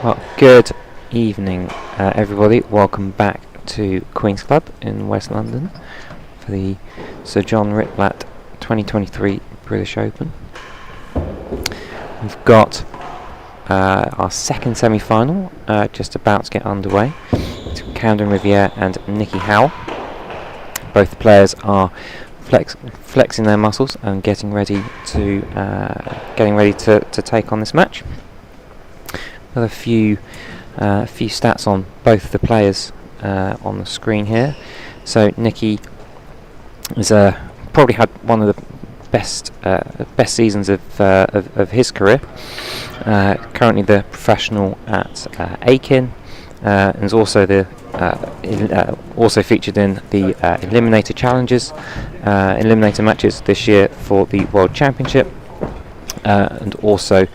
Well, good evening, everybody. Welcome back to Queen's Club in West London for the Sir John Ritblat 2023 British Open. We've got our second semi-final just about to get underway. It's Camden, Riviere and Nicky Howell. Both players are flexing their muscles and getting ready to take on this match. Got a few stats on both the players on the screen here. So Nicky has probably had one of the best seasons of his career. Currently the professional at Aiken, and is also also featured in the Eliminator Challenges, Eliminator matches this year for the World Championship, and also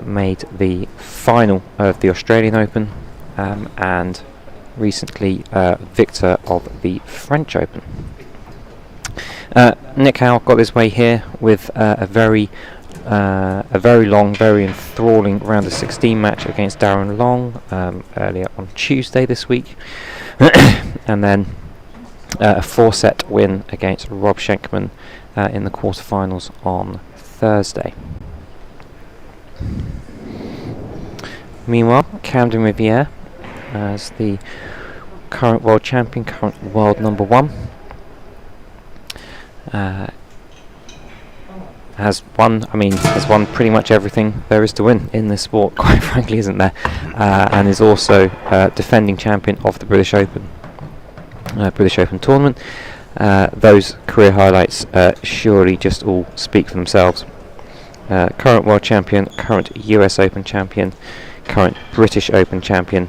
made the final of the Australian Open, and recently victor of the French Open. Nick Howell got his way here with a very long, very enthralling round of 16 match against Darren Long earlier on Tuesday this week, and then a 4-set win against Rob Schenkman in the quarterfinals on Thursday. Meanwhile, Camden Riviere, as the current world champion, current world number one, has won pretty much everything there is to win in this sport, quite frankly, isn't there? And is also defending champion of the British Open tournament. Those career highlights surely just all speak for themselves. Current world champion, current US Open champion, current British Open champion,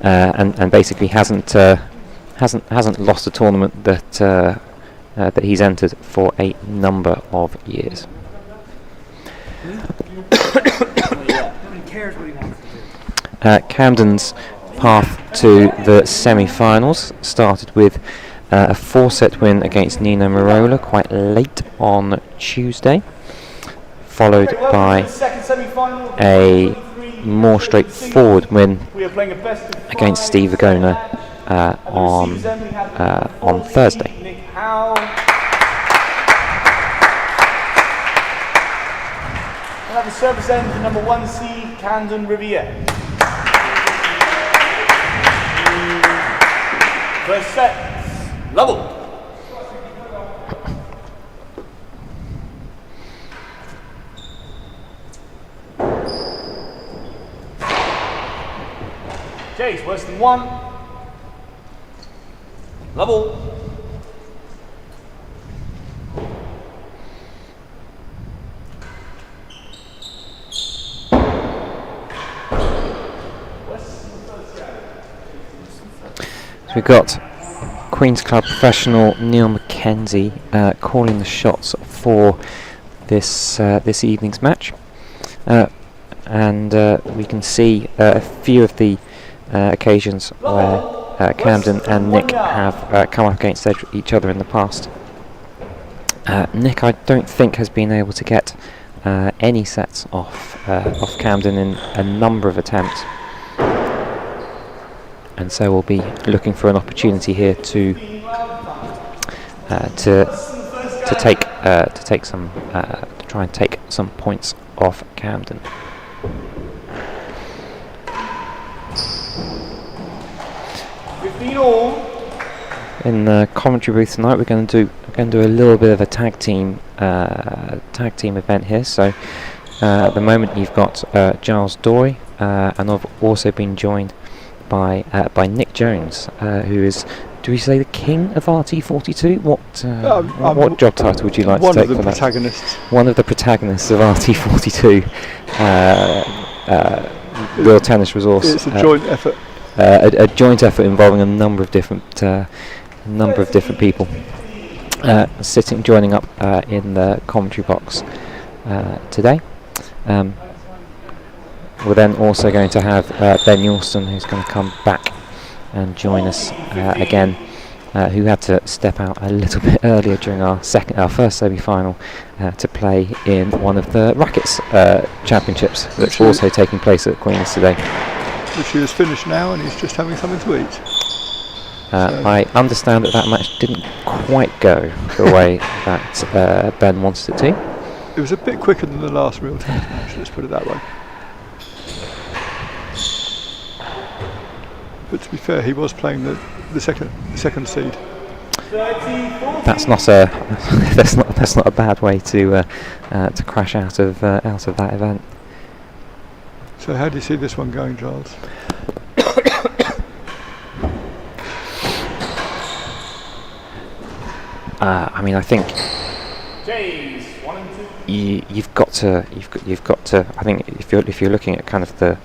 and basically hasn't lost a tournament that he's entered for a number of years. Camden's path to the semi-finals started with a 4-set win against Nino Marola quite late on Tuesday, followed by a more straightforward win against Steve Agona on Thursday. We'll have a service end for number 1 seed, Camden Riviere. First set, level. Jays, worse than 1. Level. So we've got Queen's Club professional Neil McKenzie calling the shots for this evening's match, and we can see a few of the occasions where Camden and Nick have come up against each other in the past. Nick, I don't think, has been able to get any sets off Camden in a number of attempts, and so we'll be looking for an opportunity here to try and take some points off Camden. In the commentary booth tonight, we're going to do a little bit of a tag team event here. So at the moment you've got Giles Dory, and I've also been joined by Nick Jones, who is, do we say, the king of RT42? What job title would you like to take for that? One of the protagonists. One of the protagonists of RT42, Real Tennis Resource. It's a joint effort. A joint effort involving a number of different people joining up in the commentary box today. We're then also going to have Ben Yorston, who's going to come back and join us again who had to step out a little bit earlier during our first semi-final to play in one of the rackets championships that's also taking place at Queen's today. Which is finished now, and he's just having something to eat. I understand that match didn't quite go the way that Ben wanted it to. It was a bit quicker than the last real tennis match, let's put it that way. But to be fair, he was playing the second seed. That's not a bad way to crash out of that event. So how do you see this one going, Giles? I mean, I think you've got to. I think if you're looking at kind of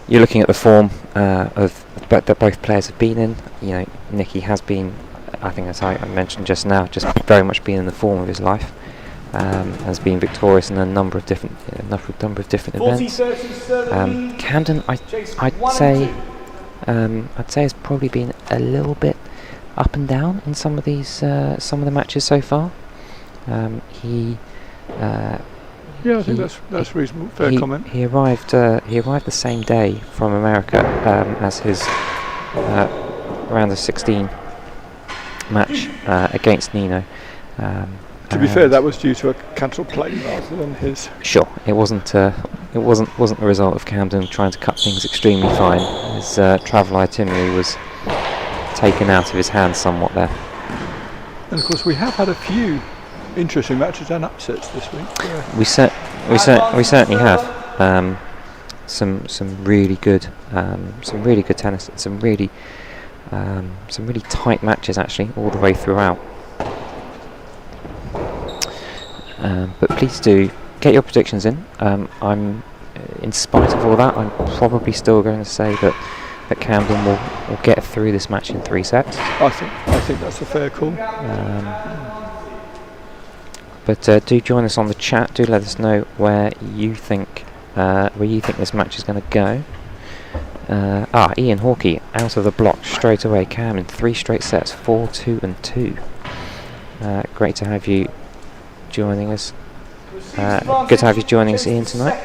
you're looking at the form that both players have been in. You know, Nicky has been, I think, as I mentioned just now, just very much been in the form of his life. Has been victorious in a number of different events. Camden, I'd say has probably been a little bit up and down in some of the matches so far. I think that's reasonable. Fair comment. He arrived the same day from America as his round of 16 match against Nino. To be fair, that was due to a cancelled plane rather than his. Sure, it wasn't the result of Camden trying to cut things extremely fine. His travel itinerary was taken out of his hands somewhat there. And of course, we have had a few interesting matches and upsets this week. We certainly have some really good tennis, some really tight matches actually all the way throughout. But please do get your predictions in. I'm, in spite of all that, I'm probably still going to say that Camden will get through this match in 3 sets. I think that's a fair call. But do join us on the chat. Do let us know where you think this match is going to go. Ian Hawkey out of the block straight away. Cam in 3 straight sets, 4-2 and 2. Great to have you joining us. Good to have you joining us, Ian, tonight.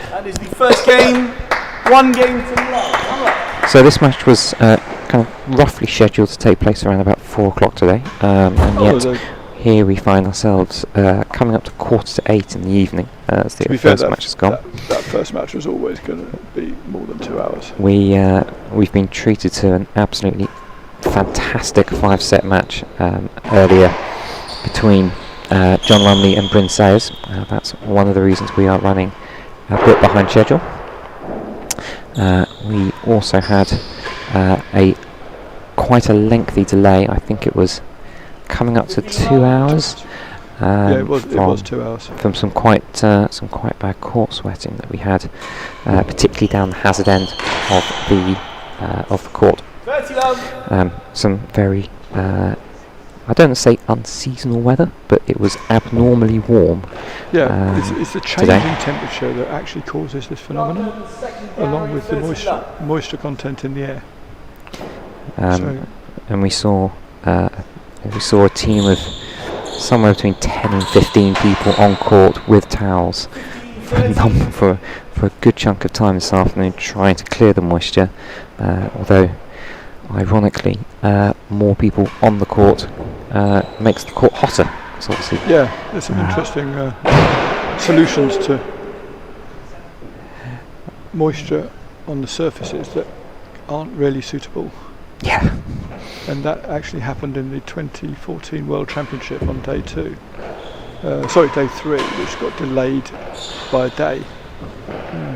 That is the first game, 1 game to love. So this match was kind of roughly scheduled to take place around about 4 o'clock today, and yet here we find ourselves coming up to 7:45 in the evening as the first match has gone. That first match was always going to be more than 2 hours. We've been treated to an absolutely fantastic 5-set match earlier between John Lumley and Bryn Sayers. That's one of the reasons we are running a bit behind schedule. We also had quite a lengthy delay. I think it was coming up to 2 hours. It was 2 hours. From some quite bad court sweating that we had, particularly down the hazard end of the court. Some very I don't want to say unseasonal weather, but it was abnormally warm. It's the change in temperature that actually causes this phenomenon, along with the moisture content in the air. And we saw a team of somewhere between 10 and 15 people on court with towels for a good chunk of time this afternoon, trying to clear the moisture. Although, ironically, more people on the court makes the court hotter. So obviously, there's some interesting solutions to moisture on the surfaces that aren't really suitable. Yeah. And that actually happened in the 2014 World Championship on day 3, which got delayed by a day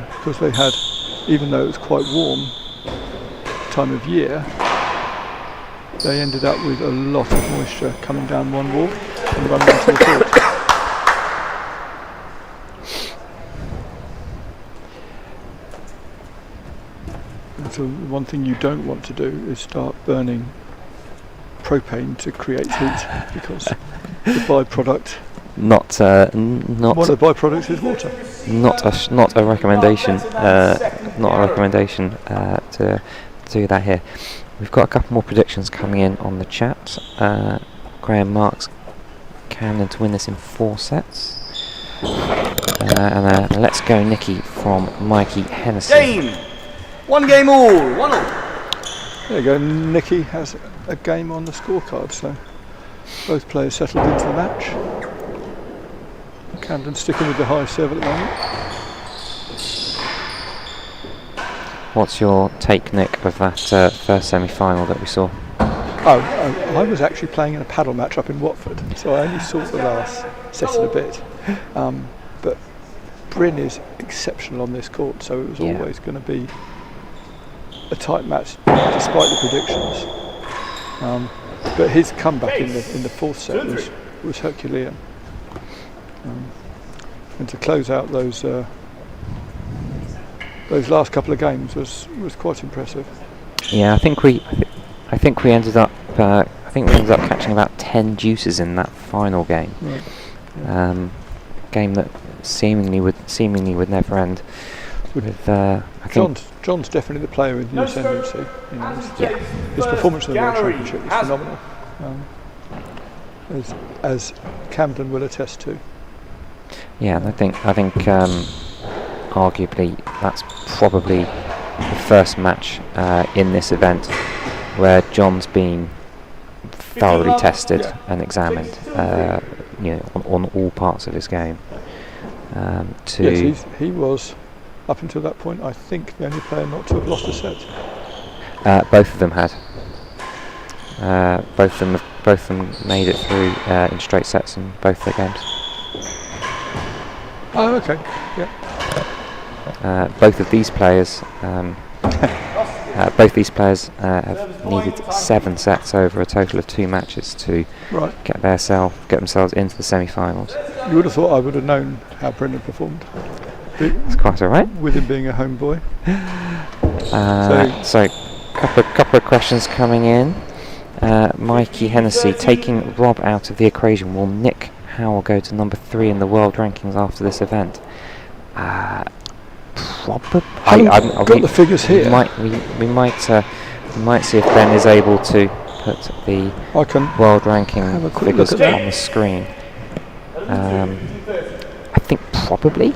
because they had, even though it was quite warm time of year, they ended up with a lot of moisture coming down one wall and running into the court. And so one thing you don't want to do is start burning propane to create heat, because the byproduct. Not One of the byproducts is water. not a recommendation. Not a recommendation to do that here. We've got a couple more predictions coming in on the chat. Graham marks Camden to win this in 4 sets. And let's go Nicky from Mikey Hennessy. Game! 1 game all, 1-all. There you go, Nicky has a game on the scorecard, so both players settled into the match. Camden sticking with the high serve at the moment. What's your take, Nick, of that first semi-final that we saw? I was actually playing in a paddle match up in Watford, so I only saw the last set and a bit. But Bryn is exceptional on this court, so it was always going to be a tight match despite the predictions. But his comeback in the 4th set was Herculean. And to close out those last couple of games was quite impressive. Yeah, I think we ended up catching about 10 deuces in that final game. Right. Game that seemingly would never end. I think John's definitely the player in the ascendancy. You know, his performance in the World Championship was phenomenal, as Camden will attest to. Yeah, and I think arguably that's probably the first match in this event where John's been thoroughly tested and examined, on all parts of his game. Yes, he was, up until that point, I think the only player not to have lost a set. Both of them had. Both of them made it through in straight sets in both their games. Oh, okay. Yeah. Both these players have needed 7 sets over a total of 2 matches to get themselves into the semi-finals. You would have thought I would have known how Brendan performed. It's quite all right. With him being a home boy. So couple of questions coming in. Mikey Hennessy, taking Rob out of the equation, will Nick Howell go to number 3 in the world rankings after this event? Probably. I've got the figures here. We might see if Ben is able to put the world ranking figures on the screen. I think probably.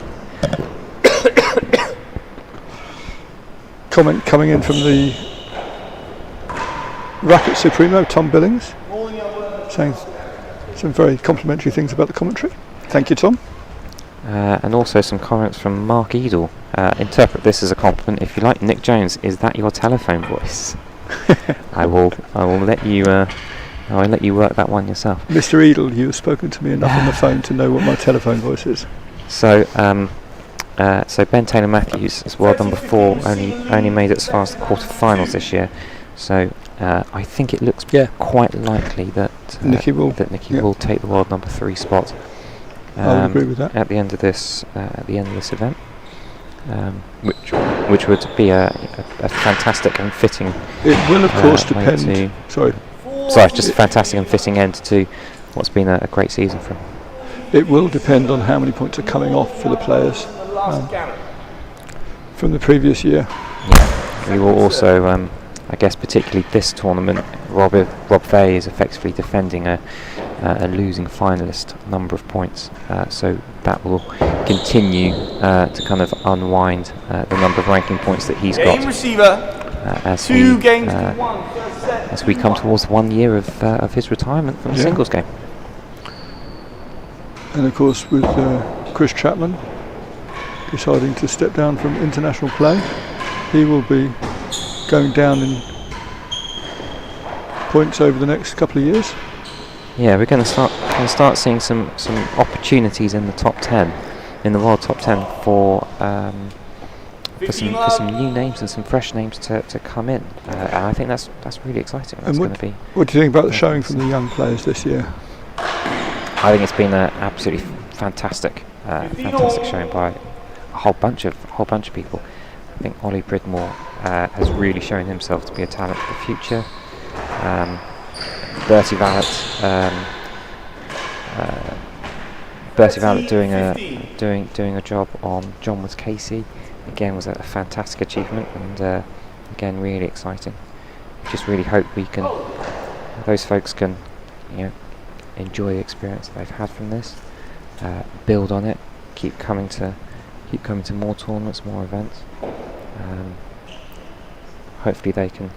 Comment coming in from the Racket Supremo, Tom Billings, saying some very complimentary things about the commentary. Thank you, Tom. And also some comments from Mark Edel. Interpret this as a compliment if you like. Nick Jones, is that your telephone voice? I will let you work that one yourself. Mr. Edel, you have spoken to me enough on the phone to know what my telephone voice is. So Ben Taylor Matthews, as world number 4, only made it as far as the quarterfinals this year. So I think it looks quite likely that Nicky will take the world number 3 spot. I would agree with that. At the end of this event, which would be a fantastic and fitting. It will of course depend. Sorry, just a fantastic and fitting end to what's been a great season for him. It will depend on how many points are coming off for the players from the previous year. Yeah, we will also, I guess, particularly this tournament, Rob Fay is effectively defending a losing finalist number of points, so that will continue to kind of unwind the number of ranking points that he's got as we come towards 1 year of his retirement from the singles game. And of course, with Chris Chapman deciding to step down from international play, he will be going down in points over the next couple of years. Yeah, we're going to start seeing some opportunities in the top 10, in the world top 10 for some new names and some fresh names to come in, and I think that's really exciting. That's going to be. What do you think about the showing from the young players this year? I think it's been an absolutely fantastic showing by a whole bunch of people. I think Ollie Bridmore has really shown himself to be a talent for the future. Bertie Vallet Bertie Vallett doing a job on John Woods Casey. Again, was a fantastic achievement, and again, really exciting. Just really hope those folks can, enjoy the experience that they've had from this, build on it, keep coming to more tournaments, more events. Hopefully, they can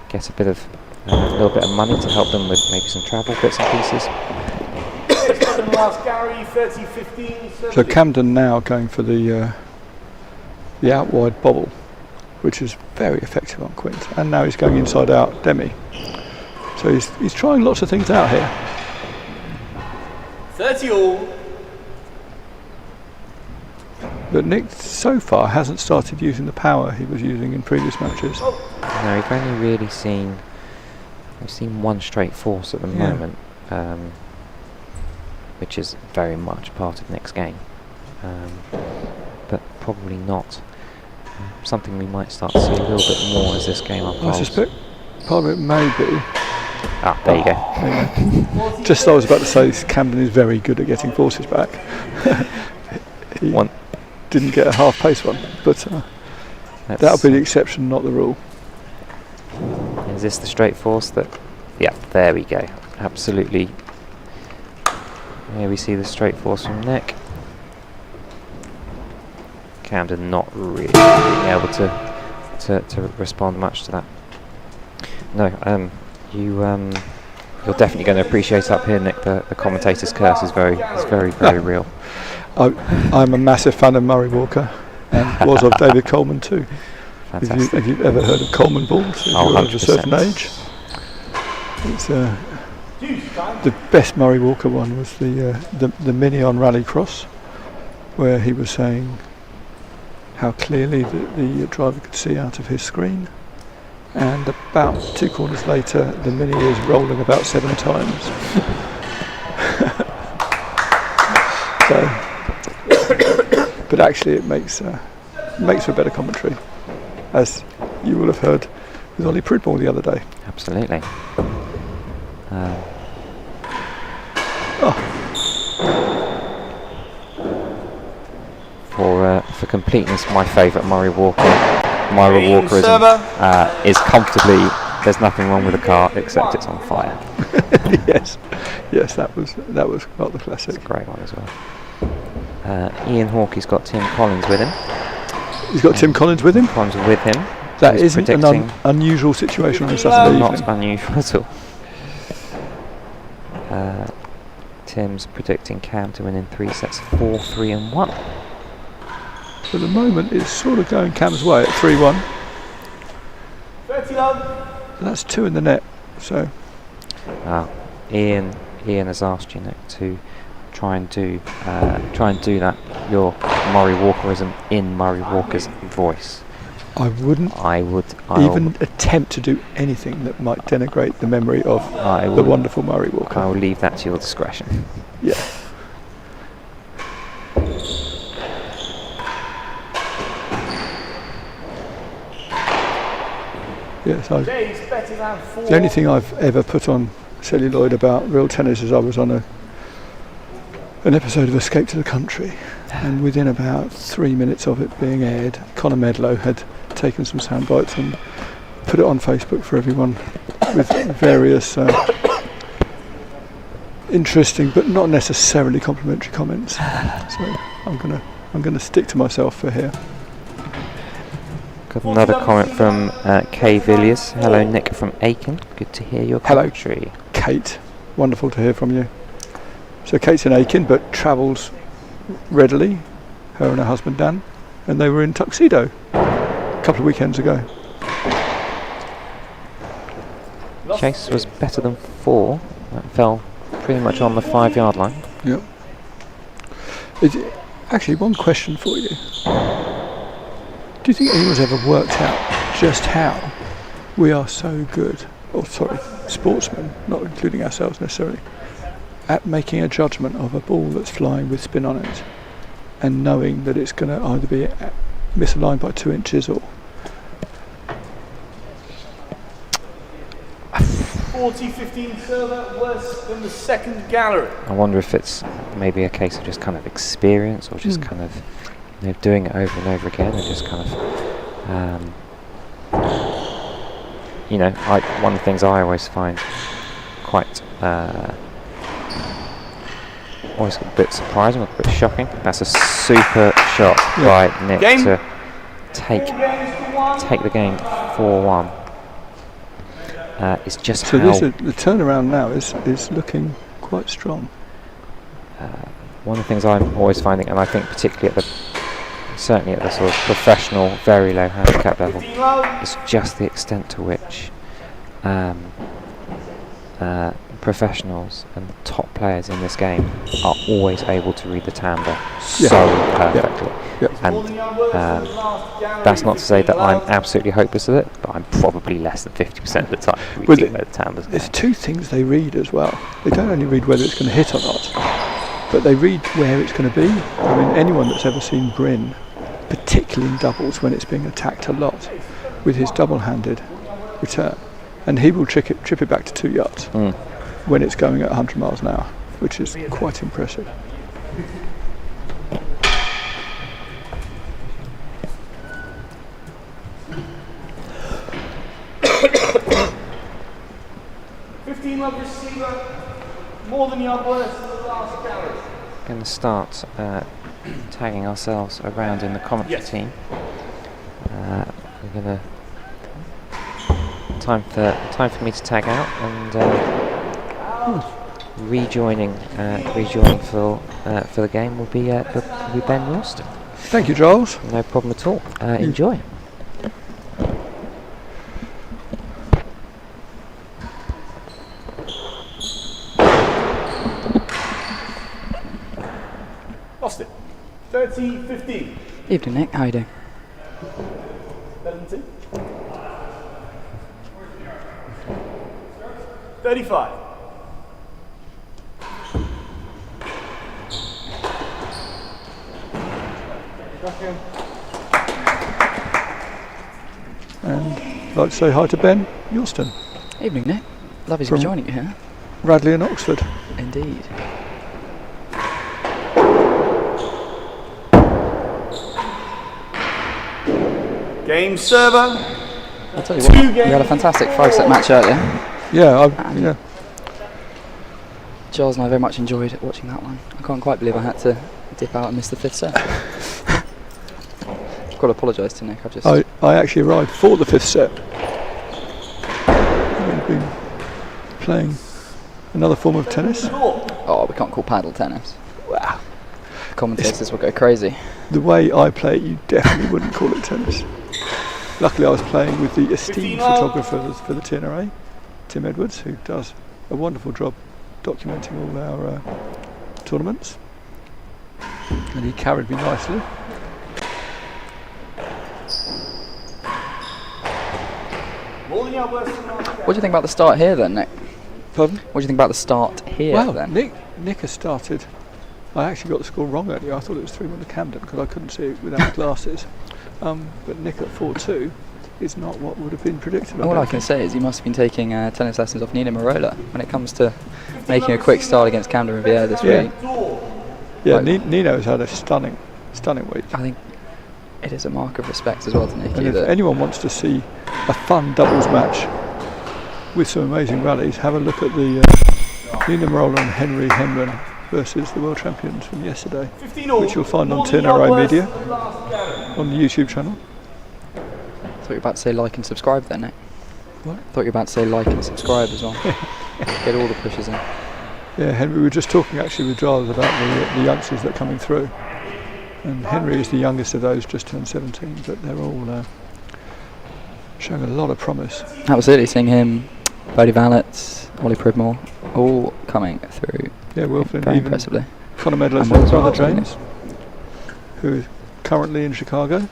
get a little bit of money to help them with maybe some travel bits and pieces. Last Gary, 30-15. So Camden now going for the out wide bobble, which is very effective on Quint, and now he's going inside out demi. So he's trying lots of things out here. 30 all. But Nick so far hasn't started using the power he was using in previous matches. No, we've only really seen one straight force at the moment, which is very much part of Nick's game, but probably not something we might start to see a little bit more as this game unfolds. I suspect part of it may be. There you go. Just I was about to say, Camden is very good at getting forces back. He didn't get a half pace one, but that'll be the exception, not the rule. Is this the straight force that? Yeah, there we go. Absolutely. Here we see the straight force from Nick. Camden not really being able to respond much to that. No, you're definitely going to appreciate up here, Nick. The commentator's curse is very real. I'm a massive fan of Murray Walker, and was of David Coleman too. Fantastic. If you've ever heard of Coleman balls, if you're of a certain age, it's the best Murray Walker one was the mini on Rallycross, where he was saying how clearly the driver could see out of his screen, and about 2 corners later the mini is rolling about 7 times. But actually it makes for a better commentary, as you will have heard with Ollie Pridmore the other day. Absolutely. For completeness, my favourite Murray Walkerism is comfortably. There's nothing wrong with the car except it's on fire. yes, that was not the classic. It's a great one as well. Ian Hawkey's got Tim Collins with him. He's got Tim Collins with him? Collins with him. That isn't an unusual situation on a Saturday evening. Not unusual at all. Tim's predicting Cam to win in 3 sets, 4, 3 and 1. For the moment it's sort of going Cam's way at 3-1. 30 love. That's 2 in the net, so Ian has asked you, Nick, to try and do that, your Murray Walkerism in Murray Walker's voice. I would even attempt to do anything that might denigrate the memory of the wonderful Murray Walker. I will leave that to your discretion. Yeah. Yes, the only thing I've ever put on celluloid about real tennis is I was on an episode of Escape to the Country, and within about 3 minutes of it being aired, Conor Medlow had taken some sound bites and put it on Facebook for everyone with various interesting but not necessarily complimentary comments. So I'm gonna stick to myself for here. Got another comment from Kay Villiers. Hello, Nick from Aiken. Good to hear your commentary. Hello, Kate. Wonderful to hear from you. So Kate's in Aiken, but travels readily. Her and her husband Dan, and they were in Tuxedo a couple of weekends ago. Chase was better than 4. That fell pretty much on the 5-yard line. Yep. Actually, one question for you. Do you think anyone's ever worked out just how we are so good, sportsmen, not including ourselves necessarily, at making a judgment of a ball that's flying with spin on it and knowing that it's going to either be misaligned by 2 inches or... 40-15 server worse than the second gallery. I wonder if it's maybe a case of just kind of experience, or just kind of doing it over and over again, and just kind of one of the things I always find quite always a bit surprising, a bit shocking. That's a super shot by Nick to take the game 4-1. It's just so how the turnaround now is looking quite strong. one of the things I'm always finding, and I think particularly certainly at the sort of professional, very low handicap level, is just the extent to which professionals and the top players in this game are always able to read the timbre so perfectly. And that's not to say that I'm absolutely hopeless at it, but I'm probably less than 50% of the time reading where the timbres are. There's two things they read as well. They don't only read whether it's going to hit or not, but they read where it's going to be. I mean, anyone that's ever seen Bryn, particularly in doubles when it's being attacked a lot, with his double-handed return, and he will trip it back to 2 yards when it's going at 100 miles an hour, which is quite impressive. Receiver, more than yard worse than the last gallery. Going to start tagging ourselves around in the commentary team. We're going to time for me to tag out, and rejoining for the game will be Ben Ralston. Thank you, Giles. No problem at all. Enjoy. Lost it. 30-15. Evening, Nick. How are you doing? 17. 35. And I'd like to say hi to Ben Ralston. Evening, Nick. Lovely to be joining you here. Radley and Oxford. Indeed. Game server. I'll tell you what, we had a fantastic 5-set match earlier. Yeah, Giles and I very much enjoyed watching that one. I can't quite believe I had to dip out and miss the 5th set. I've got to apologise to Nick. I actually arrived for the 5th set. I've been playing another form of tennis. Oh, we can't call paddle tennis. Wow. Commentators will go crazy. The way I play it, you definitely wouldn't call it tennis. Luckily, I was playing with the esteemed photographer for the T&RA, Tim Edwards, who does a wonderful job documenting all our tournaments, and he carried me nicely. What do you think about the start here then, Nick? Pardon? What do you think about the start here then? Nick has started. I actually got the score wrong earlier. I thought it was 3-1 to Camden because I couldn't see it without my glasses. But Nick at 4-2 is not what would have been predicted. All I can say is he must have been taking tennis lessons off Nina Marola when it comes to making a quick start against Camden Riviere this week. Yeah, Nino's had a stunning week. I think it is a mark of respect as well to Nicky. And if anyone wants to see a fun doubles match with some amazing rallies, have a look at the Nina Marola and Henry Hemlin versus the world champions from yesterday, which you'll find on T&RA Media on the YouTube channel. I thought you were about to say like and subscribe then, Nick. What? I thought you were about to say like and subscribe as well. Get all the pushes in. Yeah, Henry, we were just talking actually with Giles about the youngsters that are coming through. And Henry is the youngest of those, just turned 17, but they're all showing a lot of promise. Absolutely, seeing him, Bodie Valletts, Ollie Pridmore, all coming through. Yeah, Wilflin, very even impressively. Conor Medler's And Will brother as well, James, who is currently in Chicago,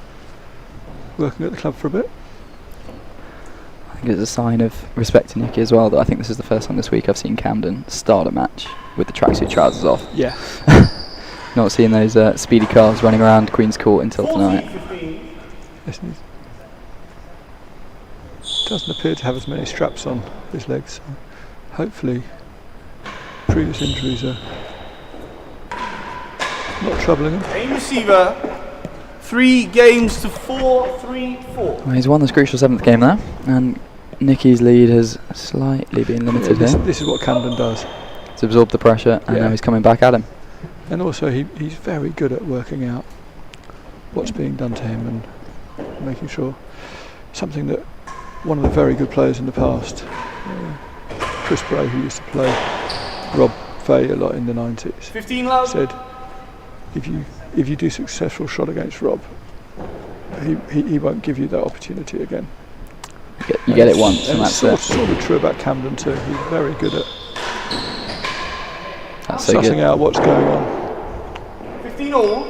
working at the club for a bit. I think it's a sign of respect to Nicky as well that I think this is the first time this week I've seen Camden start a match with the tracksuit trousers off. Yeah. Not seeing those speedy calves running around Queen's Court until tonight. Yes, doesn't appear to have as many straps on his legs. So hopefully previous injuries are not troubling him. Game receiver, 3 games to 4, 3, 4. Well, he's won this crucial 7th game there, and Nicky's lead has slightly been limited this, here. this is what Camden does. He's absorbed the pressure, and now he's coming back at him. And also he's very good at working out what's being done to him and making sure. Something that one of the very good players in the past, Chris Bray, who used to play Rob Fay a lot in the 90s, 15 love. said if you do a successful shot against Rob, he won't give you that opportunity again. You get it once, and it's that's sort of true about Camden too. He's very good at so sussing good. out what's going on. 15 all.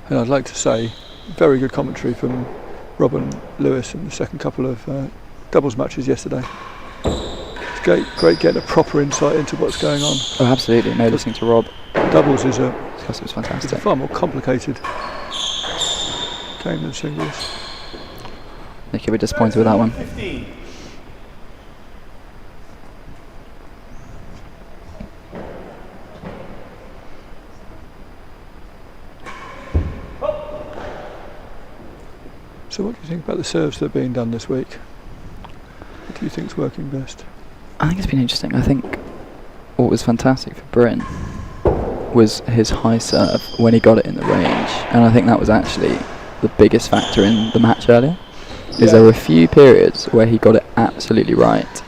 And I'd like to say, very good commentary from Rob and Lewis in the second couple of doubles matches yesterday. It's great getting a proper insight into what's going on. Oh, absolutely. No, listening to Rob. Doubles is It was a fantastic. far more complicated game than singles. Nicky will be disappointed with that one. 15. So what do you think about the serves that are being done this week? What do you think's working best? I think it's been interesting. I think what was fantastic for Bryn was his high serve when he got it in the range, and I think that was actually the biggest factor in the match earlier. Is there were a few periods where he got it absolutely right,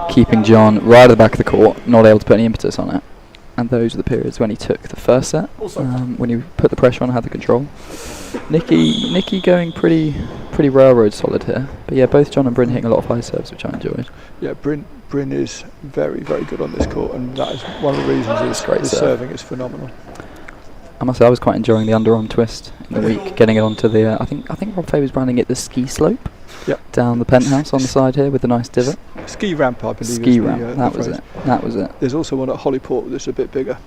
keeping John right at the back of the court, not able to put any impetus on it. And those were the periods when he took the first set, when he put the pressure on and had the control. Nicky going pretty railroad solid here. But yeah, both John and Bryn hitting a lot of high serves, which I enjoyed. Yeah, Bryn is very, very good on this court, and that is one of the reasons his serving is phenomenal. I must say I was quite enjoying the underarm twist in the week, getting it onto the. I think Rob Fay was branding it the ski slope. Yep. Down the penthouse on the side here with a nice divot. Ski ramp, I believe. Ski ramp. That was it. That was it. There's also one at Hollyport that's a bit bigger,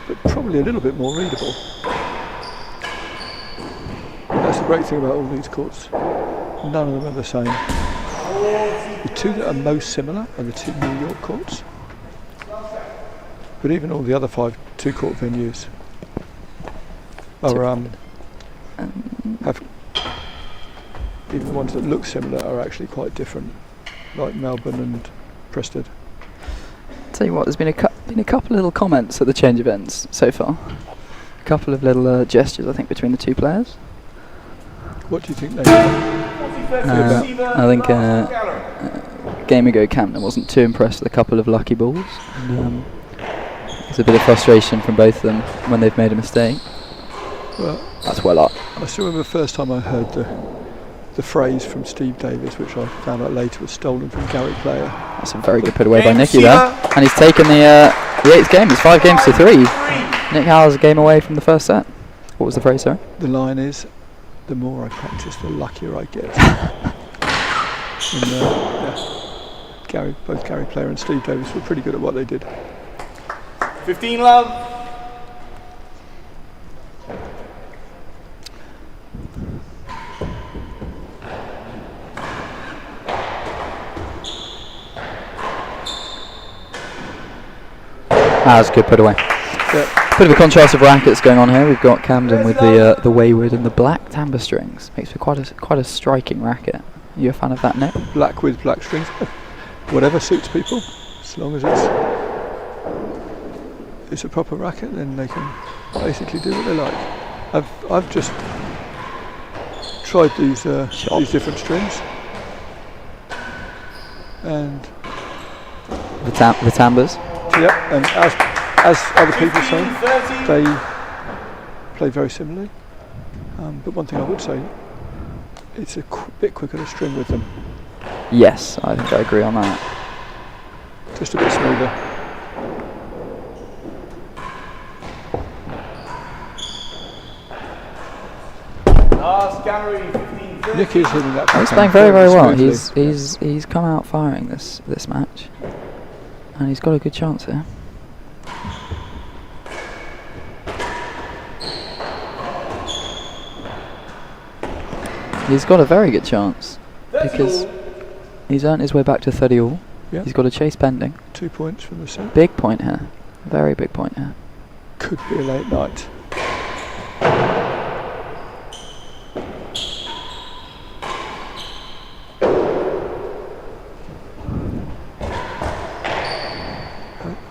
but probably a little bit more readable. That's the great thing about all these courts. None of them are the same. The two that are most similar are the two New York courts. But even all the other 5 two-court venues are have even ones that look similar are actually quite different, like Melbourne and Preston. Tell you what, there's been a couple of little comments at the change of ends so far. A couple of little gestures, I think, between the two players. What do you think they are? I think game ago Camden wasn't too impressed with a couple of lucky balls. And, there's a bit of frustration from both of them when they've made a mistake. Well, that's well up. I still remember the first time I heard the phrase from Steve Davis, which I found out later was stolen from Gary Player. That's a very good put away by Nicky there. And he's taken the 8th game. It's 5 games to 3. Nick Howell's a game away from the first set. What was the phrase, sorry? The line is, the more I practice, the luckier I get. And both Gary Player and Steve Davis were pretty good at what they did. 15 love. That's a good put away. Yeah. Bit of a contrast of rackets going on here. We've got Camden with the wayward and the black timbre strings. Makes for quite a striking racket. Are you a fan of that, Nick? Black with black strings. Whatever suits people, as long as it's a proper racket, then they can basically do what they like. I've just tried these different strings, and the timbres. Yep, and as other people say, they play very similarly. But one thing I would say, it's a bit quicker to string with them. Yes, I think I agree on that. Just a bit smoother. Nicky is hitting that. He's playing very, very well. He's come out firing this match, and he's got a good chance here. He's got a very good chance. because he's earned his way back to 30 all. Yeah. He's got a chase pending. 2 points from the set. Big point here. Very big point here. Could be a late night.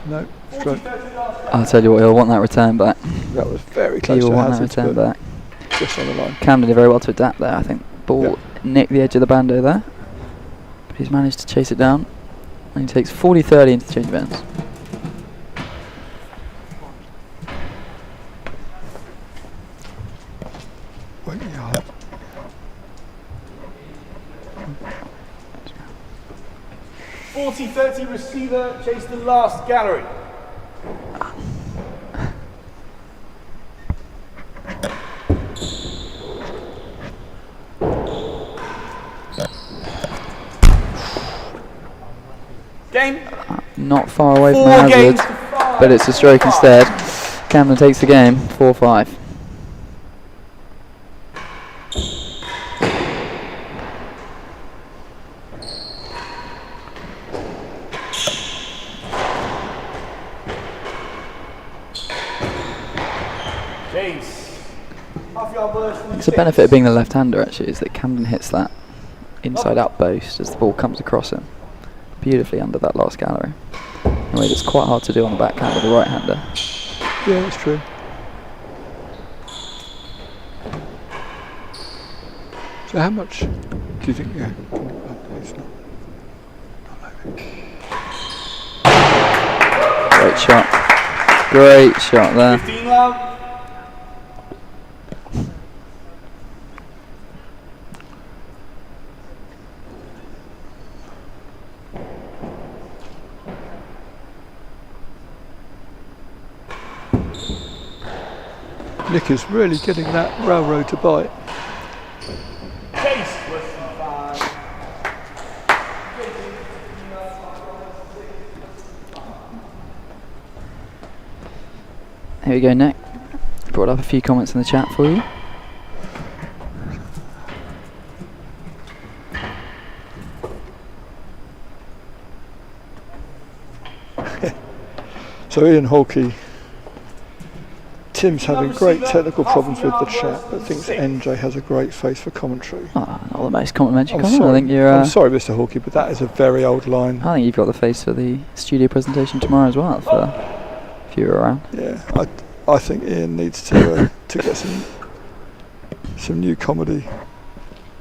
No, stroke. I'll tell you what, he'll want that return back. That was very He close will to want that hazard, return but back. just on the line. Camden did very well to adapt there, I think. Ball Yeah. nicked the edge of the bando there. But he's managed to chase it down. And he takes 40-30 into the change of ends. Wait, yeah. $40-30 receiver, chase the last gallery. Game. Not far away from 4 hazard, games to 5. but it's a stroke instead. Camden takes the game, 4-5. Chase. Half yard burst from the It's a chase. benefit of being the left-hander actually, is that Camden hits that inside-out boast as the ball comes across him. Beautifully under that last gallery. Anyway, it's quite hard to do on the backhand with the right-hander. Yeah, that's true. So how much do you think? Yeah, it's not like that. Great shot. Great shot there. 15 love. Nick is really getting that railroad to bite. Chase. Less than 5. Here we go, Nick. Brought up a few comments in the chat for you. So Ian Hawkey, Tim's having great technical problems with the chat, but thinks NJ has a great face for commentary. Oh, not the most complimentary I'm comment. sorry, I think you're. I'm sorry, Mr. Hawkey, but that is a very old line. I think you've got the face for the studio presentation tomorrow as well. If you're around. Yeah, I think Ian needs to get some new comedy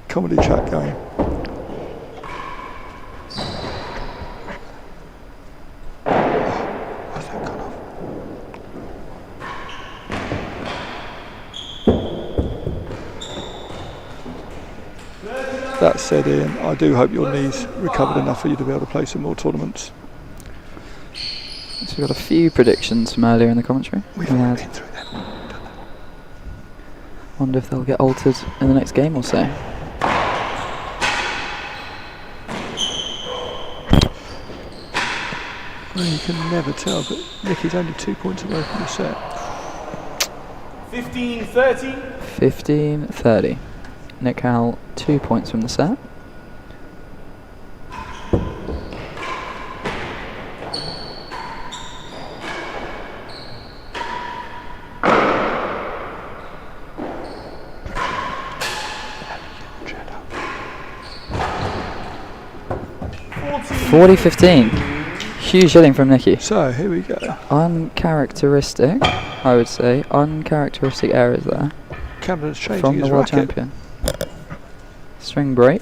chat going. Where's that gone off? That said, Ian, I do hope your knees recovered enough for you to be able to play some more tournaments. So we've got a few predictions from earlier in the commentary. We've We already had. been through them. Wonder if they'll get altered in the next game or so. Well, you can never tell, but Nicky's only 2 points away from the set. 15-30. 15-30. Nick Howell, 2 points from the set. $40. 40-15. Huge hitting from Nicky. So, here we go. Uncharacteristic, I would say. Uncharacteristic errors there Camden's changing from his the world racket. champion. Swing break.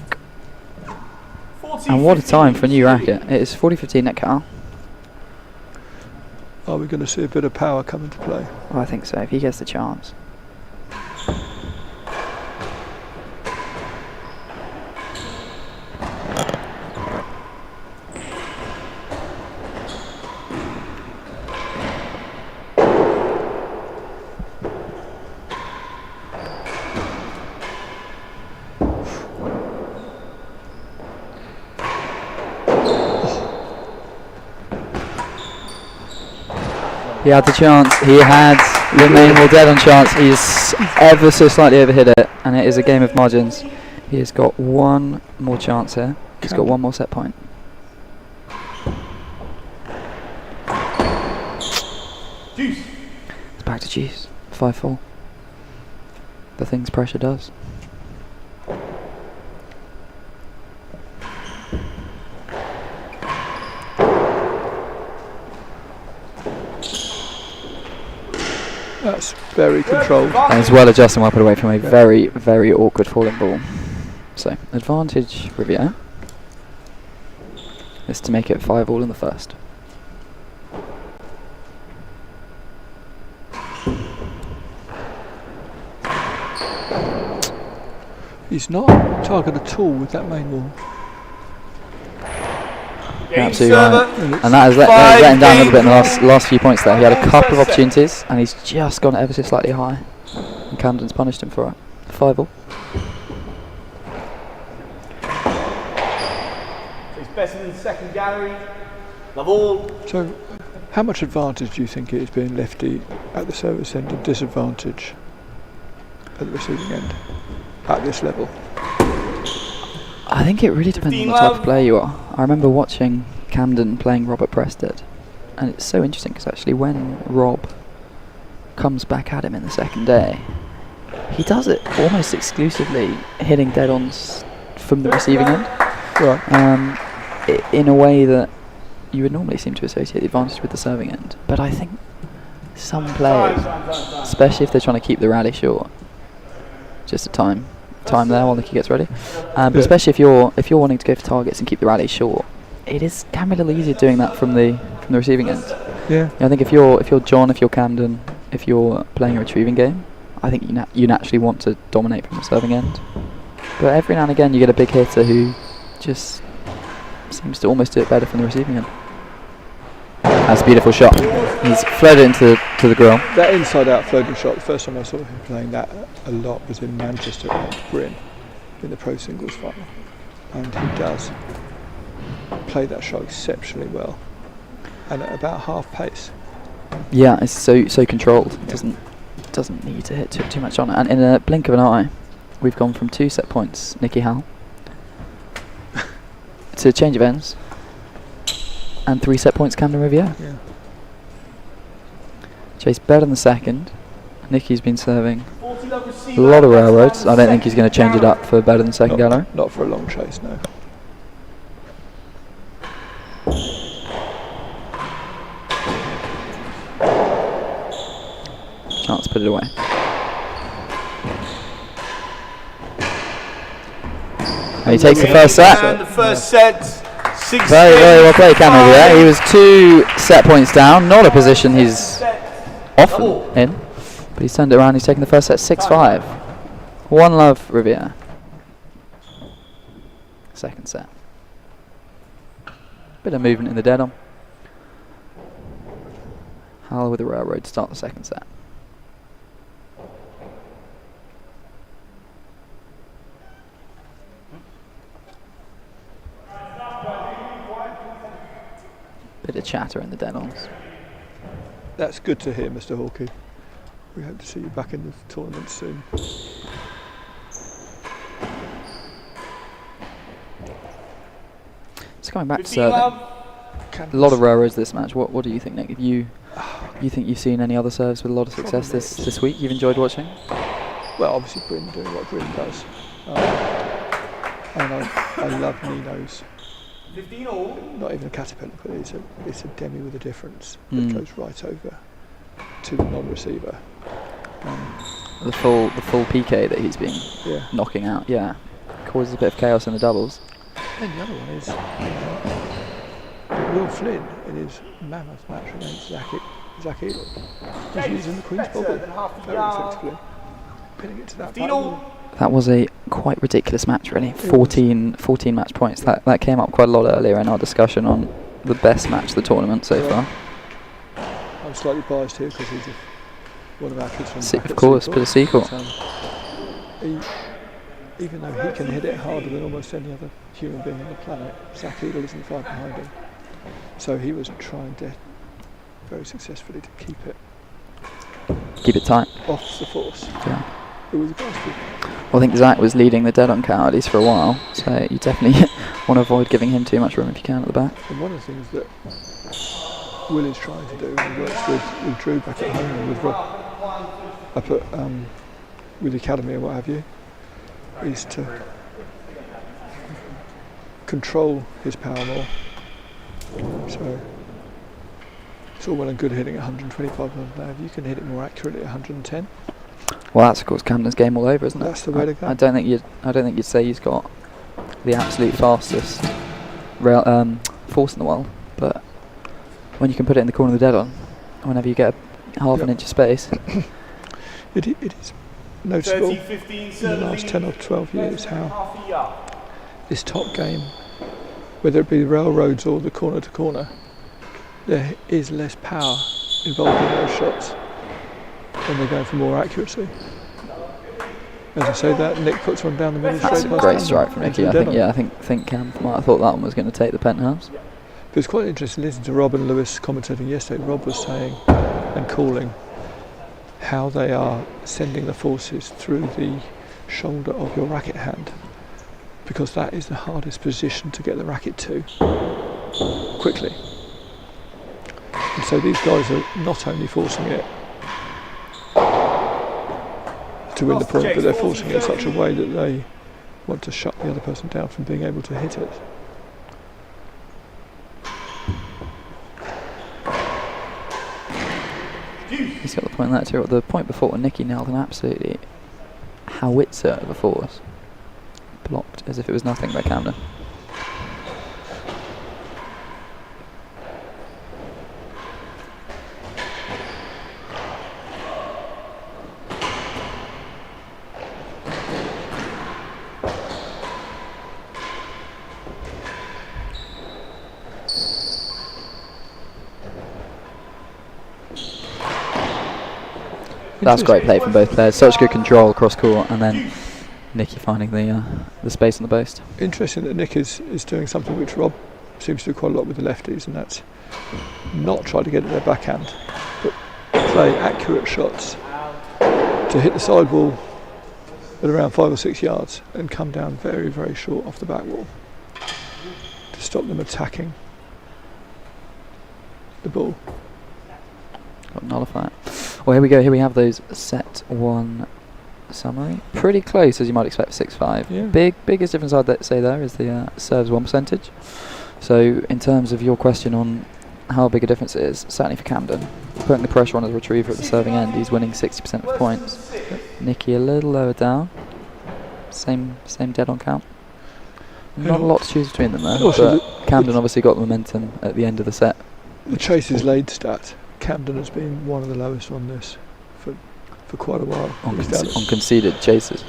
40, And what a time for a new 50. racket. It is 40-15 Nick Howell. Are we going to see a bit of power come into play? Oh, I think so, if he gets the chance. He had the chance, he had the main wall dead on chance, he's ever so slightly overhit it, and it is a game of margins. He has got one more chance here. He's got one more set point. Juice. It's back to juice. 5-4. The things pressure does. That's very controlled. And he's well adjusting well put away from a very, very awkward falling ball. So, advantage Riviere is to make it 5-all in the first. He's not target at all with that main wall. Absolutely right. And that has let him down a little bit in the last few points there. He had a couple of opportunities and he's just gone ever so slightly high. And Camden's punished him for it. 5-all. He's best in the second gallery. Love all. So, how much advantage do you think it is being lefty at the service end and disadvantage at the receiving end at this level? I think it really depends on the type of player you are. I remember watching Camden playing Robert Prested, and it's so interesting because actually when Rob comes back at him in the second day, he does it almost exclusively hitting dead-ons from the receiving end. Right. In a way that you would normally seem to associate the advantage with the serving end. But I think some players, especially if they're trying to keep the rally short, just a time there while Nicky gets ready. But especially if you're wanting to go for targets and keep the rally short, can be a little easier doing that from the receiving end. Yeah. I think if you're John, if you're Camden, if you're playing a retrieving game, I think you naturally want to dominate from the serving end. But every now and again you get a big hitter who just seems to almost do it better from the receiving end. That's a beautiful shot. He's floated into the grill. That inside-out floating shot, the first time I saw him playing that a lot was in Manchester against Bryn in the Pro Singles final. And he does play that shot exceptionally well. And at about half pace. Yeah, it's so controlled. Doesn't need to hit too much on it. And in a blink of an eye, we've gone from 2 set points, Nicky Howell, to change of ends, and 3 set points, Camden Riviere. Yeah. Chase better in the second. Nicky's been serving a lot of railroads. I don't think he's going to change it up for better than second gallery. Not for a long chase, no. Chance to put it away. And he takes the first set. And the first set, 6 Very well played, Camden Riviere. He was 2 set points down. Not a position he's often in, but he's turned it around. He's taken the first set 6-5. 1 love, Riviere. Second set. Bit of movement in the dead on. Howell with the railroad to start the second set. Bit of chatter in the dead-ons. That's good to hear, Mr. Hawkey. We hope to see you back in the tournament soon. Just coming back to serving. A lot of railroads this match. What do you think, Nick? Have you think you've seen any other serves with a lot of success this week? You've enjoyed watching? Well, obviously Bryn doing what Bryn does. And I love Nino's. 15 all. Not even a caterpillar, but it's a demi with a difference that goes right over to the non-receiver. The full PK that he's been knocking out, causes a bit of chaos in the doubles. And the other one is Will Flynn in his mammoth match against Zach Edel. He's using the Queen's Bobble very effectively, pinning it to that button. That was a quite ridiculous match, really. 14 match points. That came up quite a lot earlier in our discussion on the best match of the tournament so far. I'm slightly biased here because he's one of our kids from Of course, bit of sequel. Even though he can hit it harder than almost any other human being on the planet, Zach Edel isn't far behind him. So he was trying very successfully to keep it tight. off the force. Yeah. It was aggressive. Well, I think Zach was leading the dead on count at least for a while, so you definitely want to avoid giving him too much room if you can at the back. And one of the things that Will is trying to do, and works with Drew back at home and with Rob up at with the academy and what have you, is to control his power more. So it's all well and good hitting at 125 miles an hour. If you can hit it more accurately at 110. Well, that's of course Camden's game all over, isn't it? That's the way to go. I don't think you'd say he's got the absolute fastest force in the world, but when you can put it in the corner of the dead on, whenever you get a half an inch of space, it is noticeable in the last 10 or 12 years how this top game, whether it be the railroads or the corner to corner, there is less power involved in those shots when they're going for more accuracy. As I say that, Nick puts one down the middle that's straight a past great him strike from into Nicky. the I dead think Cam might have thought that one was going to take the penthouse. But it's quite interesting to listen to Rob and Lewis commentating yesterday. Rob was saying and calling how they are sending the forces through the shoulder of your racket hand, because that is the hardest position to get the racket to quickly. And so these guys are not only forcing it to win the point, but they're forcing it in such a way that they want to shut the other person down from being able to hit it. He's got the point there too. The point before, Nicky nailed an absolutely howitzer of a force. Blocked as if it was nothing by Camden. That's great play from both players. Such good control across court, and then Nicky finding the space on the post. Interesting that Nick is doing something which Rob seems to do quite a lot with the lefties, and that's not try to get at their backhand, but play accurate shots to hit the sidewall at around 5 or 6 yards and come down very, very short off the back wall to stop them attacking the ball. Got nullify it. Well, here we go. Here we have those set one summary. Pretty close, as you might expect, 6-5. Yeah. Biggest difference I'd say there is the serves one percentage. So in terms of your question on how big a difference it is, certainly for Camden, putting the pressure on his retriever at the serving end, he's winning 60% of points. Nicky a little lower down. Same dead on count. Not a lot to choose between them there, but Camden obviously got the momentum at the end of the set. The chases laid stat, Camden has been one of the lowest on this for quite a while. On conceded chases.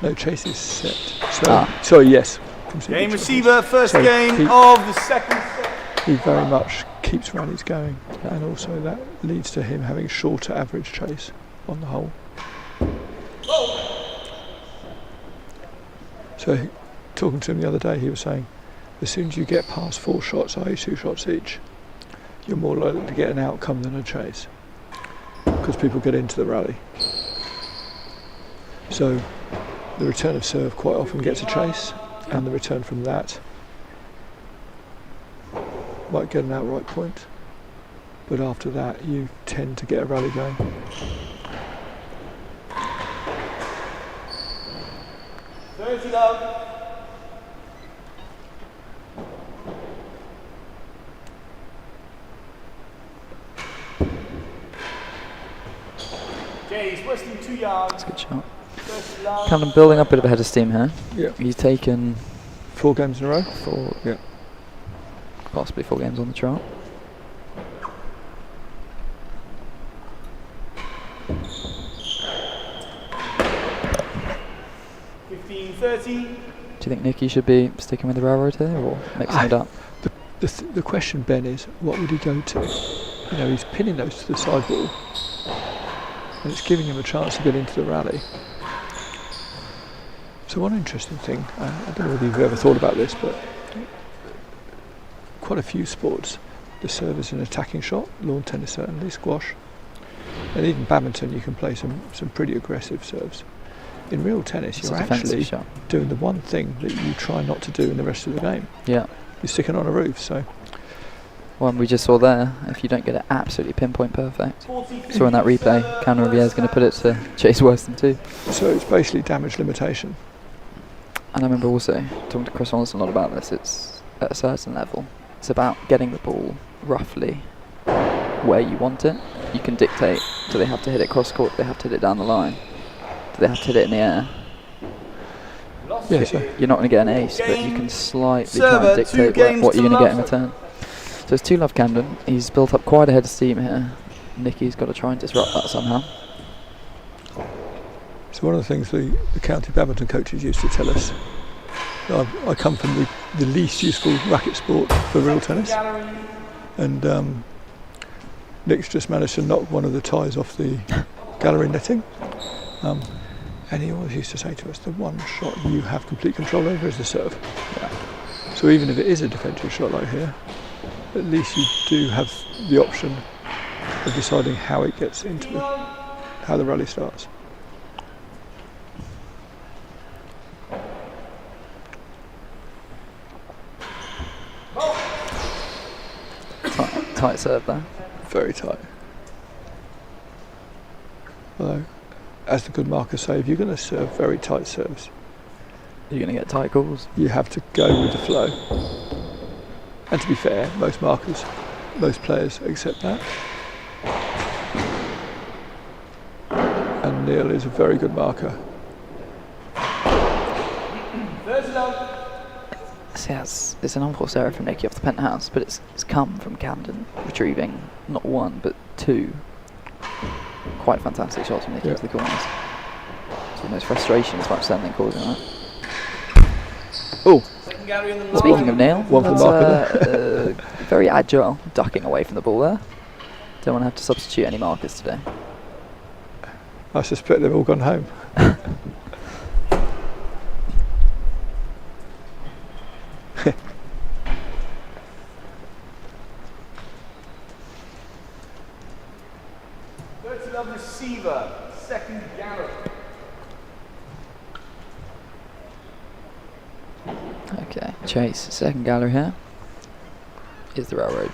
No, chases set. So, sorry, yes. Game receiver, first game of the second set. He very much keeps rallies going, and also that leads to him having shorter average chase on the whole. So, talking to him the other day, he was saying, as soon as you get past 4 shots, i.e. 2 shots each, you're more likely to get an outcome than a chase, because people get into the rally. So the return of serve quite often gets a chase, and the return from that might get an outright point, but after that you tend to get a rally going. West in 2 yards. That's a good shot. Camden building up a bit of a head of steam here. Yeah. He's taken 4 games in a row. 4, yeah, possibly 4 games on the chart. Do you think Nicky should be sticking with the railroad here or mixing it up? The question, Ben, is what would he go to? You know, he's pinning those to the sidewall, and it's giving him a chance to get into the rally. So one interesting thing, I don't know whether you've ever thought about this, but quite a few sports, the serve is an attacking shot, lawn tennis certainly, squash, and even badminton you can play some pretty aggressive serves. in real tennis, It's you're a defensive actually shot. doing the one thing that you try not to do in the rest of the game. Yeah. You're sticking on a roof, so One we just saw there, if you don't get it absolutely pinpoint perfect. Saw in that replay, Camden Riviere is going to put it to Chase worse than 2. so it's basically damage limitation. And I remember also talking to Chris Hollis a lot about this. It's at a certain level, it's about getting the ball roughly where you want it. You can dictate, do they have to hit it cross court, do they have to hit it down the line, do they have to hit it in the air. Yeah, so You're not going to get an ace, but you can slightly try Server, and 2 dictate games what you're to going to get in love. return. So it's 2-love Camden. He's built up quite a head of steam here. Nicky's got to try and disrupt that somehow. So one of the things the county badminton coaches used to tell us, I come from the least useful racket sport for real tennis, and Nick's just managed to knock one of the ties off the gallery netting, and he always used to say to us, the one shot you have complete control over is the serve. So even if it is a defensive shot like here, at least you do have the option of deciding how it gets into how the rally starts. Tight serve there. Very tight. Although, as the good markers say, if you're going to serve very tight serves, You're going to get tight calls. you have to go with the flow. And to be fair, most players accept that. And Neil is a very good marker. See, it's an unforced error from Nicky off the penthouse, but it's come from Camden retrieving not 1 but 2 quite fantastic shots from Nicky into the corners. It's almost frustration as much then than causing that. Oh, Speaking of Neil, One for the that's, marker very agile, ducking away from the ball there. Don't want to have to substitute any markers today. I suspect they've all gone home. Receiver, second gallery. Okay, Chase, second gallery here. Is the railroad.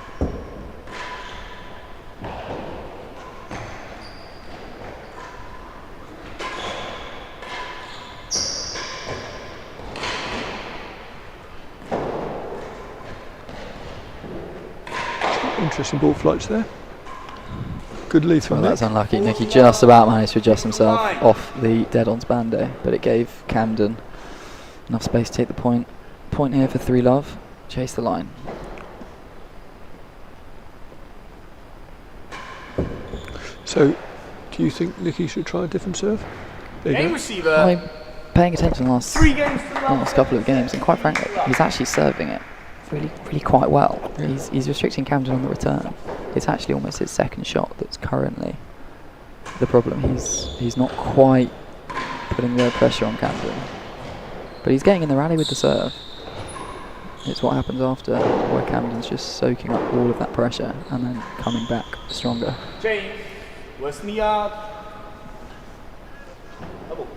Interesting ball flights there. Good lead from Well, Nick. that's unlucky. Nicky just about managed to adjust himself off the dead-ons bando, but it gave Camden enough space to take the point. Point here for 3-love. Chase the line. So, do you think Nicky should try a different serve? There you Game go. receiver, I'm paying attention the last 3 games to love. couple of games, and quite frankly, he's actually serving it really quite well. He's restricting Camden on the return. It's actually almost his second shot that's currently the problem. He's not quite putting the pressure on Camden, but he's getting in the rally with the serve. It's what happens after, where Camden's just soaking up all of that pressure and then coming back stronger. James, worse than the yard. Double.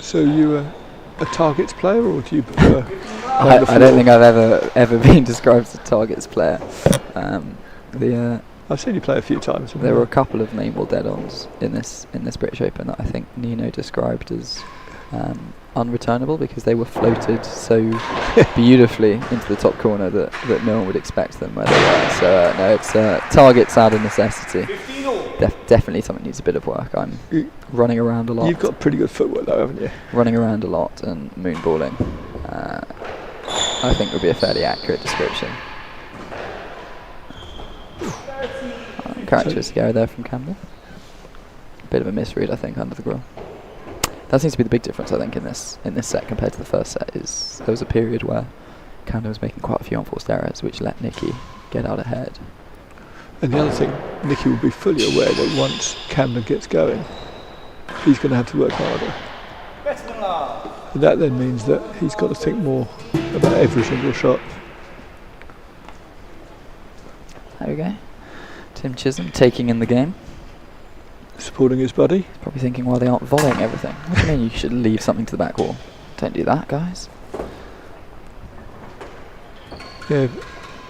So you a targets player, or do you prefer? I don't think I've ever been described as a targets player. I've seen you play a few times. There were a couple of name or dead-ons in this British Open that I think Nino described as unreturnable because they were floated so beautifully into the top corner that no one would expect them where they were. So no, it's targets out of necessity. 15 all. Definitely something needs a bit of work. I'm running around a lot. You've got pretty good footwork though, haven't you? Running around a lot and moonballing. I think would be a fairly accurate description. Characteristic error there from Camden. Bit of a misread, I think, under the grill. That seems to be the big difference, I think, in this set compared to the first set. Is there was a period where Camden was making quite a few unforced errors, which let Nicky get out ahead. And the other thing, Nicky will be fully aware that once Camden gets going, he's going to have to work harder. Better than love. And that then means that he's got to think more about every single shot. There we go. Tim Chisholm taking in the game. Supporting his buddy. He's probably thinking why they aren't volleying everything. What do you mean you should leave something to the back wall? Don't do that, guys. Yeah.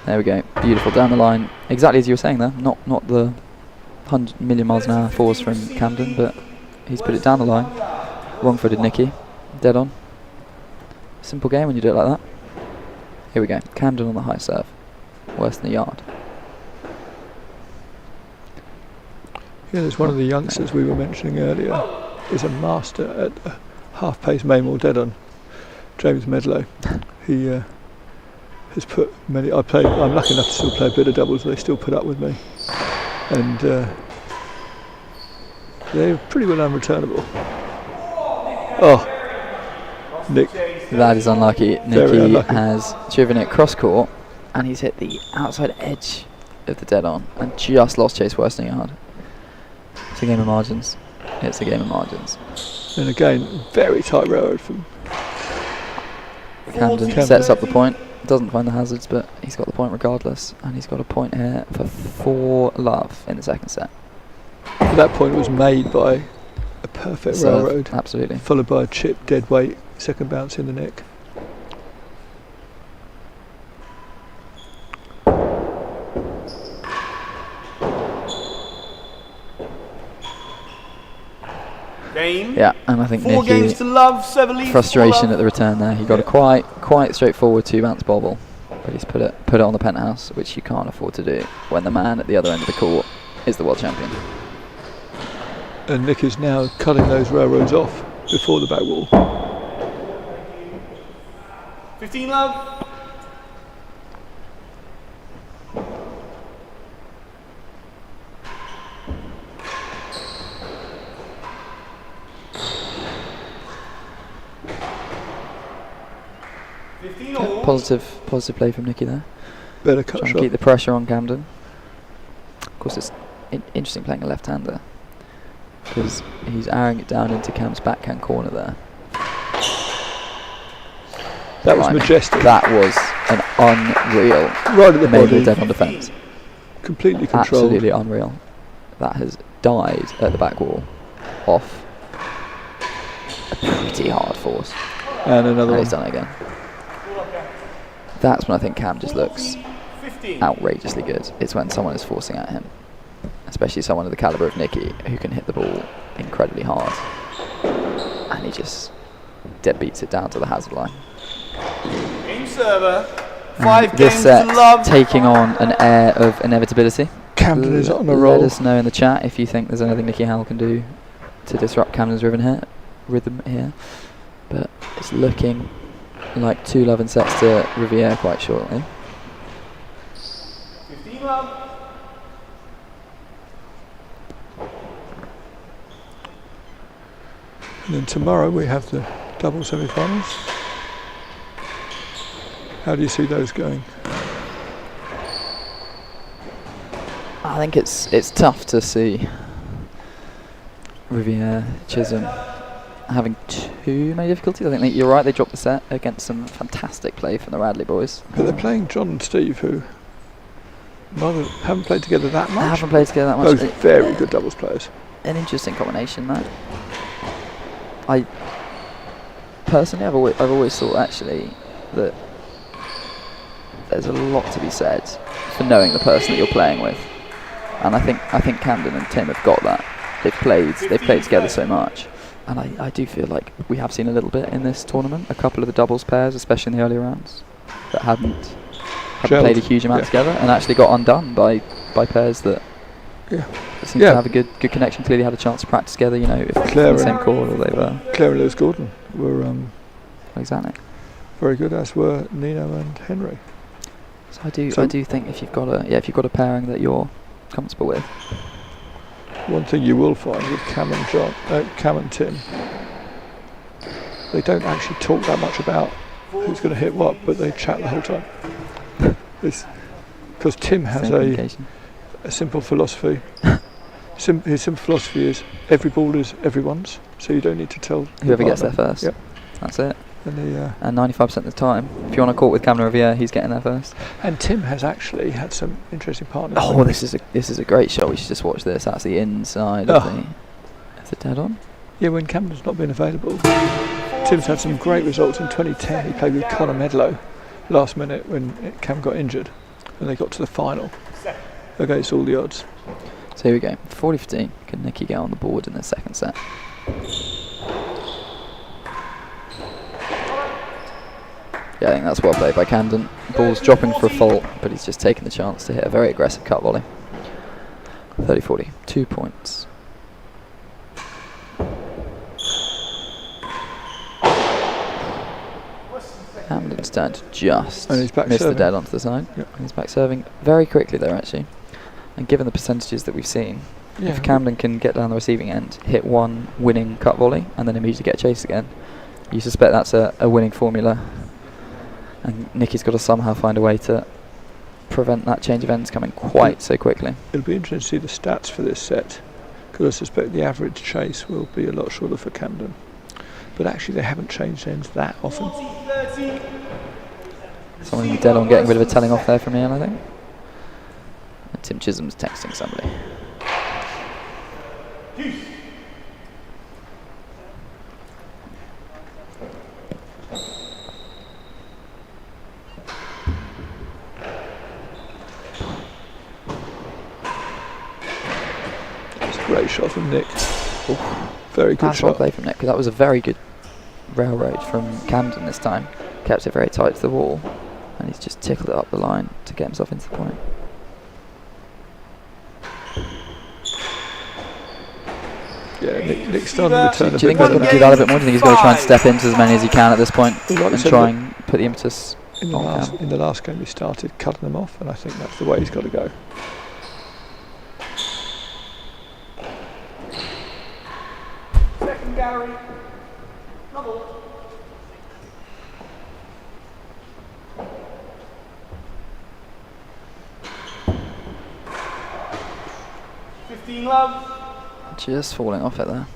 There we go. Beautiful down the line. Exactly as you were saying there. Not the 100 million miles an hour force from Camden, but he's put it down the line. Wrong-footed Nicky. Dead on. Simple game when you do it like that. Here we go. Camden on the high serve. Worse than a yard. Yeah, there's one of the youngsters we were mentioning earlier is a master at half-pace main ball dead on. James Medlow. He has put many. I'm lucky enough to still play a bit of doubles. They still put up with me, and they're pretty well unreturnable. Oh, Nick. That is unlucky. Very Nicky unlucky. has driven it cross court, and he's hit the outside edge of the dead on, and just lost chase worse than a yard. It's a game of margins. It's a game of margins. And again, very tight railroad from Camden sets up the point. Doesn't find the hazards, but he's got the point regardless, and he's got a point here for 4-love in the second set. that point was made by a perfect Serve, railroad, absolutely. followed by a chip dead weight, second bounce in the neck. Game. Yeah, and I think 4 games Nicky, to love, 7 leads. frustration at the return there. He got a quite straightforward 2-bounce bobble, but he's put it on the penthouse, which you can't afford to do when the man at the other end of the court is the world champion. And Nick is now cutting those railroads off before the back wall. 15 love. Yeah, positive play from Nicky there. Better cut Trying shot. to keep the pressure on Camden. Of course, it's interesting playing a left-hander because he's arrowing it down into Cam's backhand corner there. That was Blimey. majestic. That was an unreal Right at the Mabel body. dead on defence. Completely controlled. Absolutely unreal. That has died at the back wall off a pretty hard force. And another And one. he's done it again. That's when I think Cam just looks 15. outrageously good. It's when someone is forcing at him, especially someone of the calibre of Nicky, who can hit the ball incredibly hard, and he just deadbeats it down to the hazard line. Game server. And 5 this games set to love. taking on an air of inevitability. Camden is on a Let roll. us know in the chat if you think there's anything Nicky Howell can do to disrupt Camden's rhythm here. But it's looking like 2-love in sets to Riviere quite shortly. 15 love. And then tomorrow we have the double semi-finals. How do you see those going? I think it's tough to see Riviere, Chisholm having too many difficulties. I think that you're right, they dropped the set against some fantastic play from the Radley boys. But they're playing John and Steve, who rather haven't played together that They much. haven't played together that much. Both very good doubles players. An interesting combination, that. I personally, I've always thought actually that there's a lot to be said for knowing the person that you're playing with, and I think Camden and Tim have got that. They've played together so much, and I do feel like we have seen a little bit in this tournament. A couple of the doubles pairs, especially in the earlier rounds, that hadn't played a huge amount together, and actually got undone by pairs that seem to have a good connection. Clearly had a chance to practice together. You know, if they're on the same court or they were. Claire and Lewis Gordon were Exactly. very good, as were Nino and Henry. So I do think if you've got a pairing that you're comfortable with. One thing you will find with Cam and Tim, they don't actually talk that much about who's going to hit what, but they chat the whole time. Because Tim has Same communication. a simple philosophy. His simple philosophy is every ball is everyone's, so you don't need to tell Whoever your gets there partner. first. Yep. That's it. And 95% of the time, if you're on a court with Camden Riviere, he's getting there first. And Tim has actually had some interesting partners. Oh, this is a great shot. We should just watch this. That's the inside of the dead on. Yeah, when Camden's not been available, Tim's had some great results. In 2010, he played with Conor Medlow last minute when Cam got injured, and they got to the final against all the odds. So here we go. 40-15. Can Nicky get on the board in the second set? Yeah, I think that's well played by Camden. Ball's dropping for a fault, but he's just taking the chance to hit a very aggressive cut volley. 30-40, 2 points. Camden's turned to just miss the dead onto the side. Yep. And he's back serving very quickly there, actually. And given the percentages that we've seen, if Camden can get down the receiving end, hit one winning cut volley, and then immediately get chased again, you suspect that's a winning formula. And Nicky's got to somehow find a way to prevent that change of ends coming quite so quickly. It'll be interesting to see the stats for this set, because I suspect the average chase will be a lot shorter for Camden. But actually they haven't changed ends that often. Someone dead on getting rid of a telling off there from Ian, I think. And Tim Chisholm's texting somebody. Great shot from Nick. Very good shot. Play from Nick, because that was a very good railroad from Camden this time. Kept it very tight to the wall, and he's just tickled it up the line to get himself into the point. Yeah, Nick's starting to return a bit. Do you think he's going to do that a bit more? Do you think he's going to try and step into as many as he can at this point Like and try and put the impetus in the last game he started cutting them off, and I think that's the way he's got to go. Second gallery. Double. Love. Just falling off it there.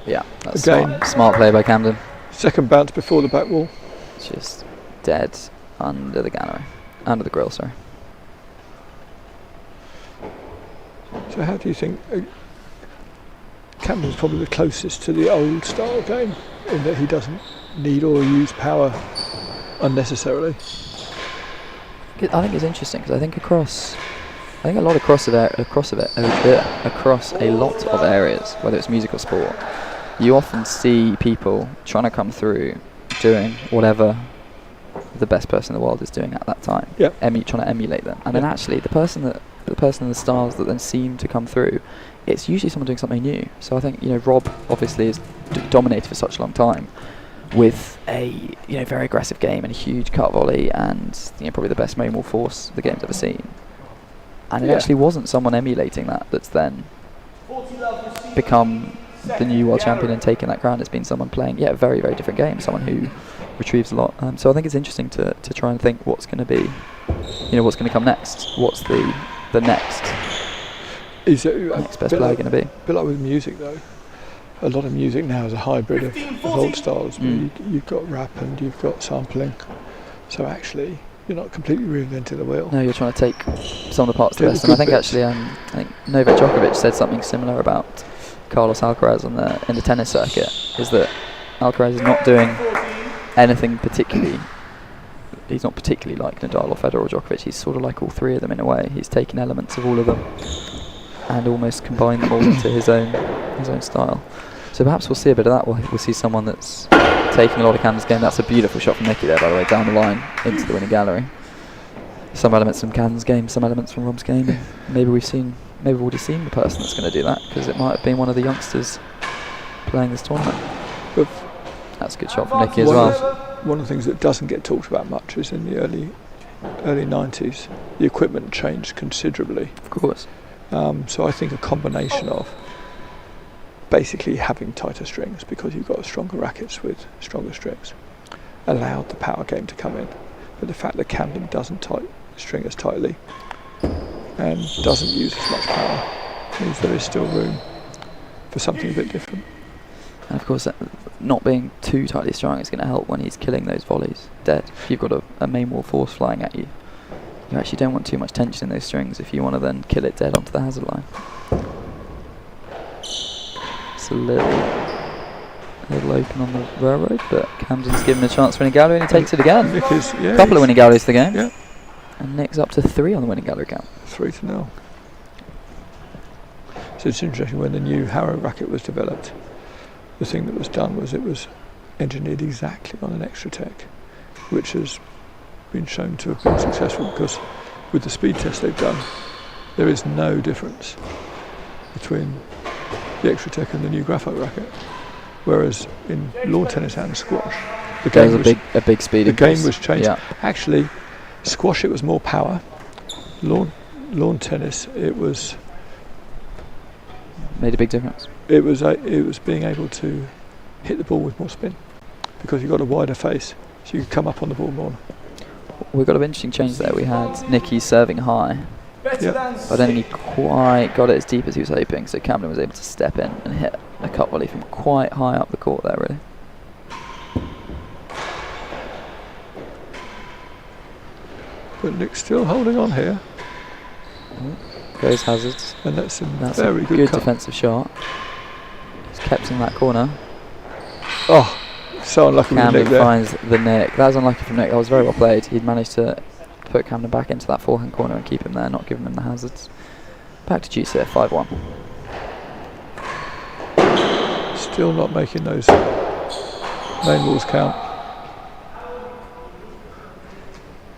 Yeah, that's smart play by Camden. Second bounce before the back wall. Just dead under the gallery. Under the grill, sorry. So how do you think... Camden's probably the closest to the old style game in that he doesn't need or use power unnecessarily. I think it's interesting because I think across a lot across a lot of areas, whether it's music or sport, you often see people trying to come through doing whatever the best person in the world is doing at that time. Yep. Trying to emulate them, and then actually the person and the stars that then seem to come through, it's usually someone doing something new. So I think Rob obviously has dominated for such a long time with a very aggressive game and a huge cut volley and probably the best main wall force the game's ever seen. And it actually wasn't someone emulating that's then become the new world champion and taking that crown. It's been someone playing a very, very different game, someone who retrieves a lot. So I think it's interesting to try and think what's going to be, what's going to come next. What's the next best player going to be? A bit like with music though. A lot of music now is a hybrid of old styles. You've got rap and you've got sampling. So actually, you're not completely reinventing the wheel. No, you're trying to take some of the parts of the best. And I think actually, I think Novak Djokovic said something similar about Carlos Alcaraz in the tennis circuit. Is that Alcaraz is not doing anything particularly. He's not particularly like Nadal or Federer or Djokovic. He's sort of like all three of them in a way. He's taken elements of all of them and almost combined them all into his own style. So perhaps we'll see a bit of that. We'll see someone that's taking a lot of Camden's game. That's a beautiful shot from Nicky there, by the way, down the line into the winning gallery. Some elements from Camden's game, some elements from Rob's game. Maybe we've already seen the person that's going to do that, because it might have been one of the youngsters playing this tournament. But that's a good shot from Nicky as well. One of the things that doesn't get talked about much is in the early 90s, the equipment changed considerably. Of course. So I think a combination of basically having tighter strings, because you've got stronger rackets with stronger strings, allowed the power game to come in. But the fact that Camden doesn't string as tightly and doesn't use as much power means there is still room for something a bit different. And of course, not being too tightly strung is going to help when he's killing those volleys dead. If you've got a main wall force flying at you, you actually don't want too much tension in those strings if you want to then kill it dead onto the hazard line. It's a little open on the railroad, but Camden's given a chance for winning gallery and he takes it again. Nick is, A couple of winning galleries to the game. Yeah. And Nick's up to 3 on the winning gallery count. 3-0. So it's interesting, when the new Howell racket was developed, the thing that was done was it was engineered exactly on an extra tech, which has been shown to have been successful because with the speed test they've done, there is no difference between the extra tech and the new graphite racket. Whereas in lawn tennis and squash, the game was a big speed. The game was changed. Yeah. Actually, squash, it was more power. Lawn tennis, it was made a big difference. It was being able to hit the ball with more spin because you got a wider face, so you could come up on the ball more. We got an interesting change there. We had Nicky serving high. Yep. I don't think he quite got it as deep as he was hoping, so Camden was able to step in and hit a cut volley from quite high up the court there, really. But Nick's still holding on here. Goes hazards. And that's That's very a good good cut. defensive shot. He's kept in that corner. Oh, so unlucky with Camden Nick there. finds the nick. That was unlucky from Nick. That was very well played. He'd managed to put Camden back into that forehand corner and keep him there, not giving him the hazards. Back to Juice here, 5-1. Still not making those main walls count.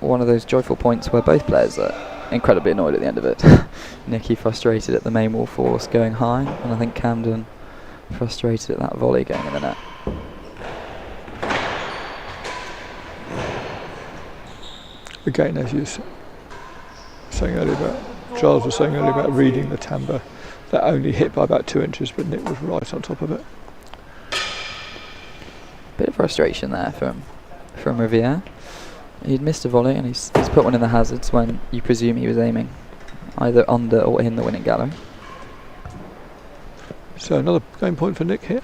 One of those joyful points where both players are incredibly annoyed at the end of it. Nicky frustrated at the main wall force going high, and I think Camden frustrated at that volley going in the net. Again, as you were saying earlier about, Charles was saying earlier about reading the timbre, that only hit by about 2 inches, but Nick was right on top of it. Bit of frustration there from Riviere. He'd missed a volley and he's put one in the hazards when you presume he was aiming either under or in the winning gallery. So another game point for Nick here.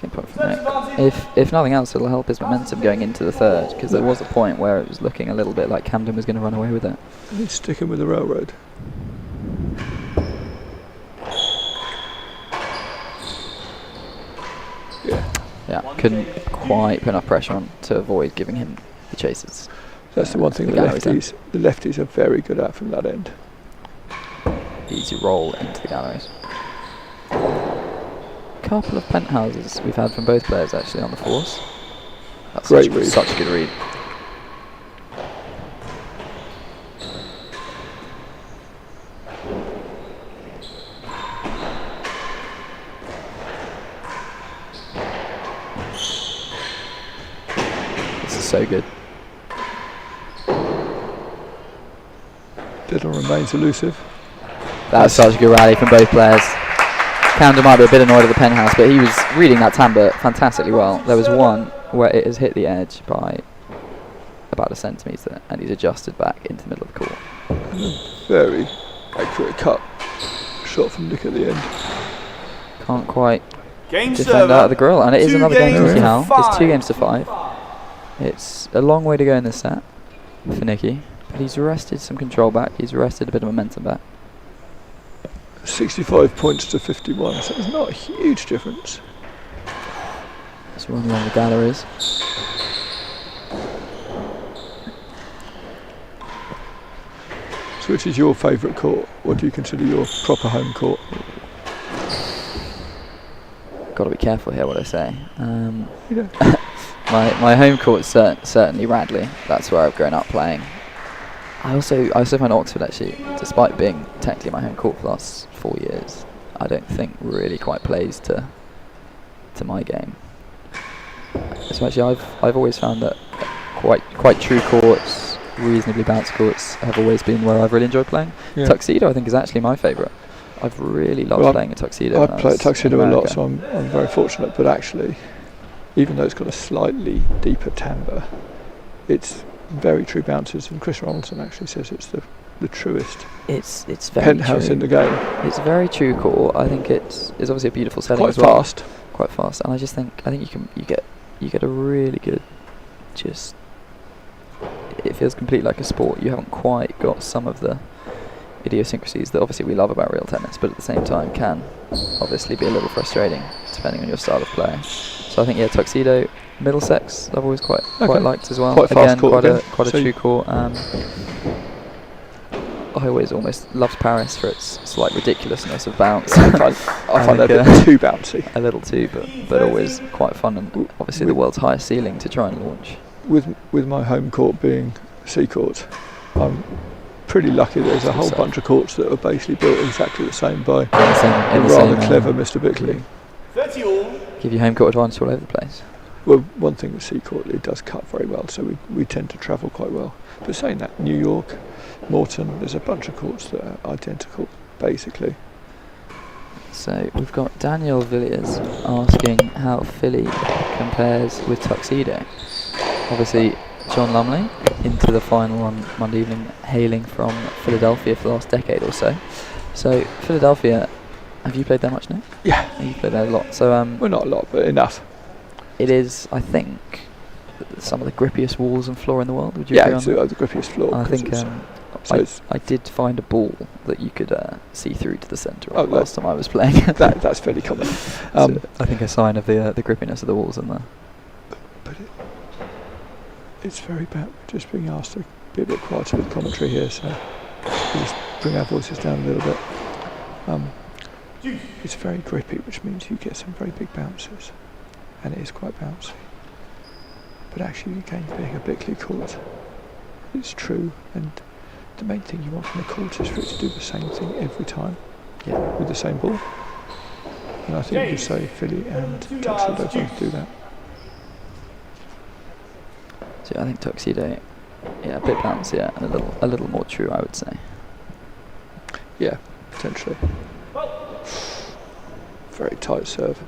Game point for Nick. If nothing else, it'll help his momentum going into the third, because there was a point where it was looking a little bit like Camden was going to run away with it. He's sticking with the railroad. Yeah, couldn't quite put enough pressure on to avoid giving him the chases. That's the one thing the lefties are very good at from that end. Easy roll into the galleries. Couple of penthouses we've had from both players actually on the force. That's Great read. Such a good read. This is so good. Diddle remains elusive. That's such a good rally from both players. Camden might be a bit annoyed at the penthouse, but he was reading that timbre fantastically well. There was one where it has hit the edge by about a centimetre and he's adjusted back into the middle of the court. Very accurate cut shot from Nick at the end. Can't quite Game defend server. out of the grill, and it is 2 another game for games Nicky to Howell. It's 2 5. games to 5. It's a long way to go in this set for Nicky, but he's wrested some control back, he's wrested a bit of momentum back. 65 points to 51, so it's not a huge difference. Let's run along the galleries. So which is your favourite court? What do you consider your proper home court? Got to be careful here what I say. Yeah. My home court is certainly Radley. That's where I've grown up playing. I also find Oxford actually, despite being technically my home court for the last 4 years, I don't think really quite plays to my game. So actually I've always found that quite true courts, reasonably bounced courts have always been where I've really enjoyed playing. Yeah. Tuxedo I think is actually my favourite. I've really loved playing a Tuxedo. I play at Tuxedo a lot, so I'm very fortunate, but actually, even though it's got a slightly deeper timbre, it's very true bounces, and Chris Ronaldson actually says it's the truest It's very penthouse true. in the game. It's a very true call. I think it's obviously a beautiful setting Quite as well. fast. Quite fast, and I think you get a really good, just, it feels completely like a sport. You haven't quite got some of the idiosyncrasies that obviously we love about real tennis, but at the same time can obviously be a little frustrating depending on your style of play. So I think Tuxedo, Middlesex I've always quite liked as well. Quite fast court quite a true court. I always almost loved Paris for its slight ridiculousness of bounce. I find that a bit too bouncy. A little too, but always quite fun, and obviously the world's highest ceiling to try and launch. With my home court being sea court, I'm pretty lucky there's a whole bunch of courts that are basically built exactly the same by the rather clever Mr. Bickley. 30 all. Give you home court advantage all over the place. Well, one thing with sea court, it does cut very well, so we tend to travel quite well. But saying that, New York, Morton, there's a bunch of courts that are identical, basically. So we've got Daniel Villiers asking how Philly compares with Tuxedo. Obviously, John Lumley into the final on Monday evening, hailing from Philadelphia for the last decade or so. So Philadelphia, have you played there much, Nick? Yeah. You've played there a lot. So well, not a lot, but enough. It is, I think, some of the grippiest walls and floor in the world. Would you Yeah, agree on it's that? the grippiest floor. I think so I did find a ball that you could see through to the centre Oh, of last time I was playing. that's fairly common. So I think a sign of the grippiness of the walls in there. But it's very bad. Just being asked to be a bit quieter with commentary here, so we'll just bring our voices down a little bit. It's very grippy, which means you get some very big bounces, and it is quite bouncy. But actually, again, being a Bickley court, it's true, and the main thing you want from a court is for it to do the same thing every time, with the same ball. And I think you could say Philly and Tuxedo both do that. So I think Tuxedo, a bit bouncier and a little more true, I would say. Yeah, potentially. Very tight serve.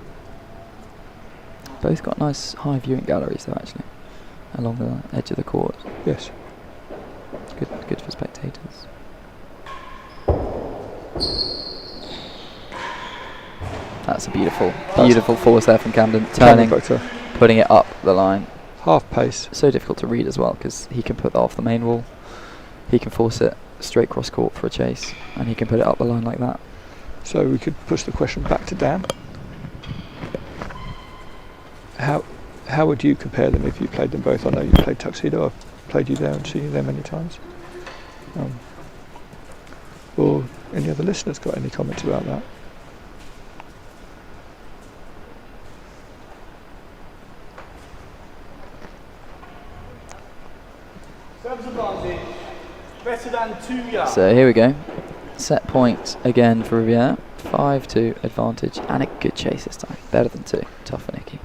Both got nice high viewing galleries though, actually, along the edge of the court. Yes. Good for spectators. That's a beautiful force there from Camden, turning, putting it up the line. Half pace. So difficult to read as well, because he can put that off the main wall, he can force it straight cross court for a chase, and he can put it up the line like that. So we could push the question back to Dan. How would you compare them if you played them both? I know you played Tuxedo, I've played you there and seen you there many times. Or any other listeners got any comments about that? Service advantage. Better than 2 yards. So here we go. Set point again for Riviere. 5-2 advantage and a good chase this time. Better than 2. Tough for Nicky.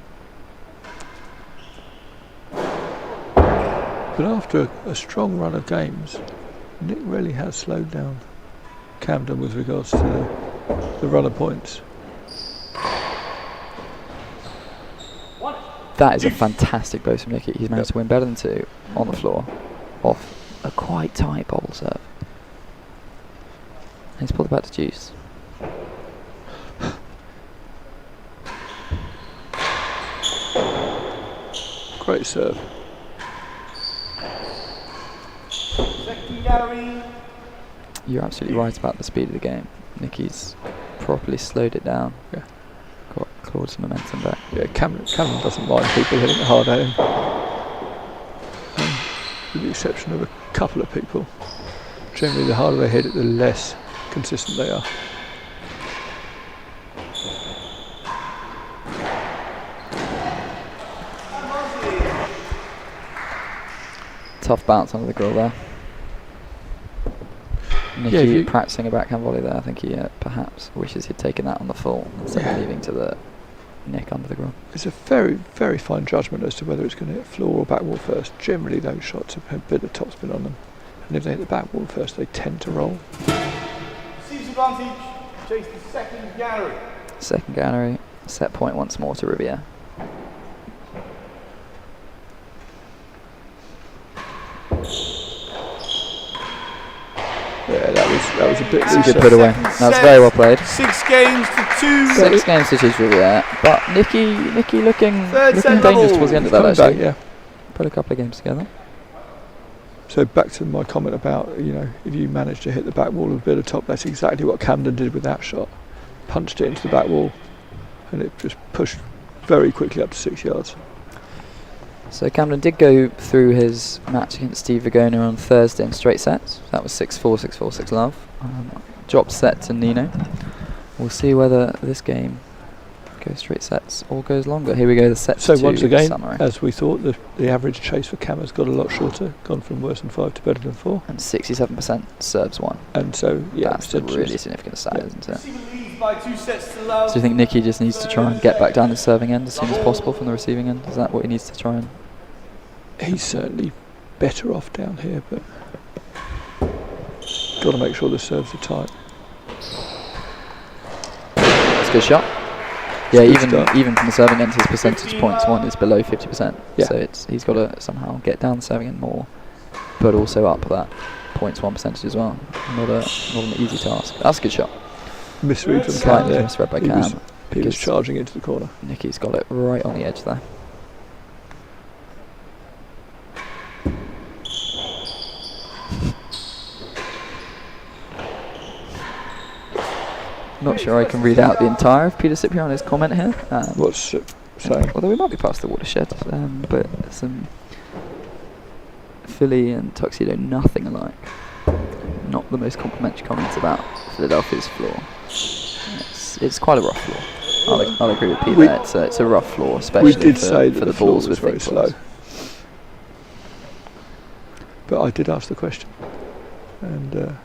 But after a strong run of games, Nick really has slowed down Camden with regards to the run of points. That is a fantastic boast from Nicky. He's managed to win better than 2 on the floor off a quite tight bobble serve. And he's pulled it back to deuce. Great serve. Second gallery. You're absolutely right about the speed of the game. Nicky's properly slowed it down. Yeah. Clawed some momentum back. Yeah, Camden doesn't mind people hitting it hard at him. With the exception of a couple of people. Generally, the harder they hit it, the less consistent they are. Tough bounce under the grill there. Nicky practicing a backhand volley there. I think he perhaps wishes he'd taken that on the full instead of leaving to the nick under the grill. It's a very, very fine judgment as to whether it's going to hit floor or back wall first. Generally, those shots have a bit of topspin on them. And if they hit the back wall first, they tend to roll. Receives advantage. Chase the second gallery. Second gallery. Set point once more to Riviere. was a bit It's a looser. good put away. That's very well played. 6 games to 2. 6 games to choose Riviere, but Nicky looking Third set dangerous level. towards the end of that Coming actually. back, yeah. Put a couple of games together. So back to my comment about, if you manage to hit the back wall with a bit of top, that's exactly what Camden did with that shot. Punched it into the back wall and it just pushed very quickly up to 6 yards. So Camden did go through his match against Steve Vigona on Thursday in straight sets. That was 6-4, 6-4, 6-love. Dropped set to Nino. We'll see whether this game goes straight sets or goes longer. Here we go, the set So to once again, summary. as we thought, the average chase for Cam has got a lot shorter, gone from worse than 5 to better than 4. And 67% serves 1. And so, yeah, That's a really significant stat, isn't it? By 2 sets to love. So do you think Nicky just needs to try and get back down the serving end as soon as possible from the receiving end? Is that what he needs to try and... He's certainly better off down here, but got to make sure the serves are tight. It's a good shot. Yeah, Good even start. even from the serving end, his percentage points 1 is below 50%. Yeah. So he's got to somehow get down the serving end more, but also up that points 1 percentage as well. Not an easy task. That's a good shot. Misread from Cam Slightly there. misread by He was- Cam. He was because charging into the corner. Nicky's got it right on the edge there. Not sure I can read out the entire of Peter Cipriano's comment here. What's it saying? Although we might be past the watershed, but some Philly and Tuxedo nothing alike. Not the most complimentary comments about Philadelphia's floor. It's quite a rough floor. I'll agree with Pete there. It's a rough floor, especially We did say for that the floor balls was with very thick slow. balls. But I did ask the question. And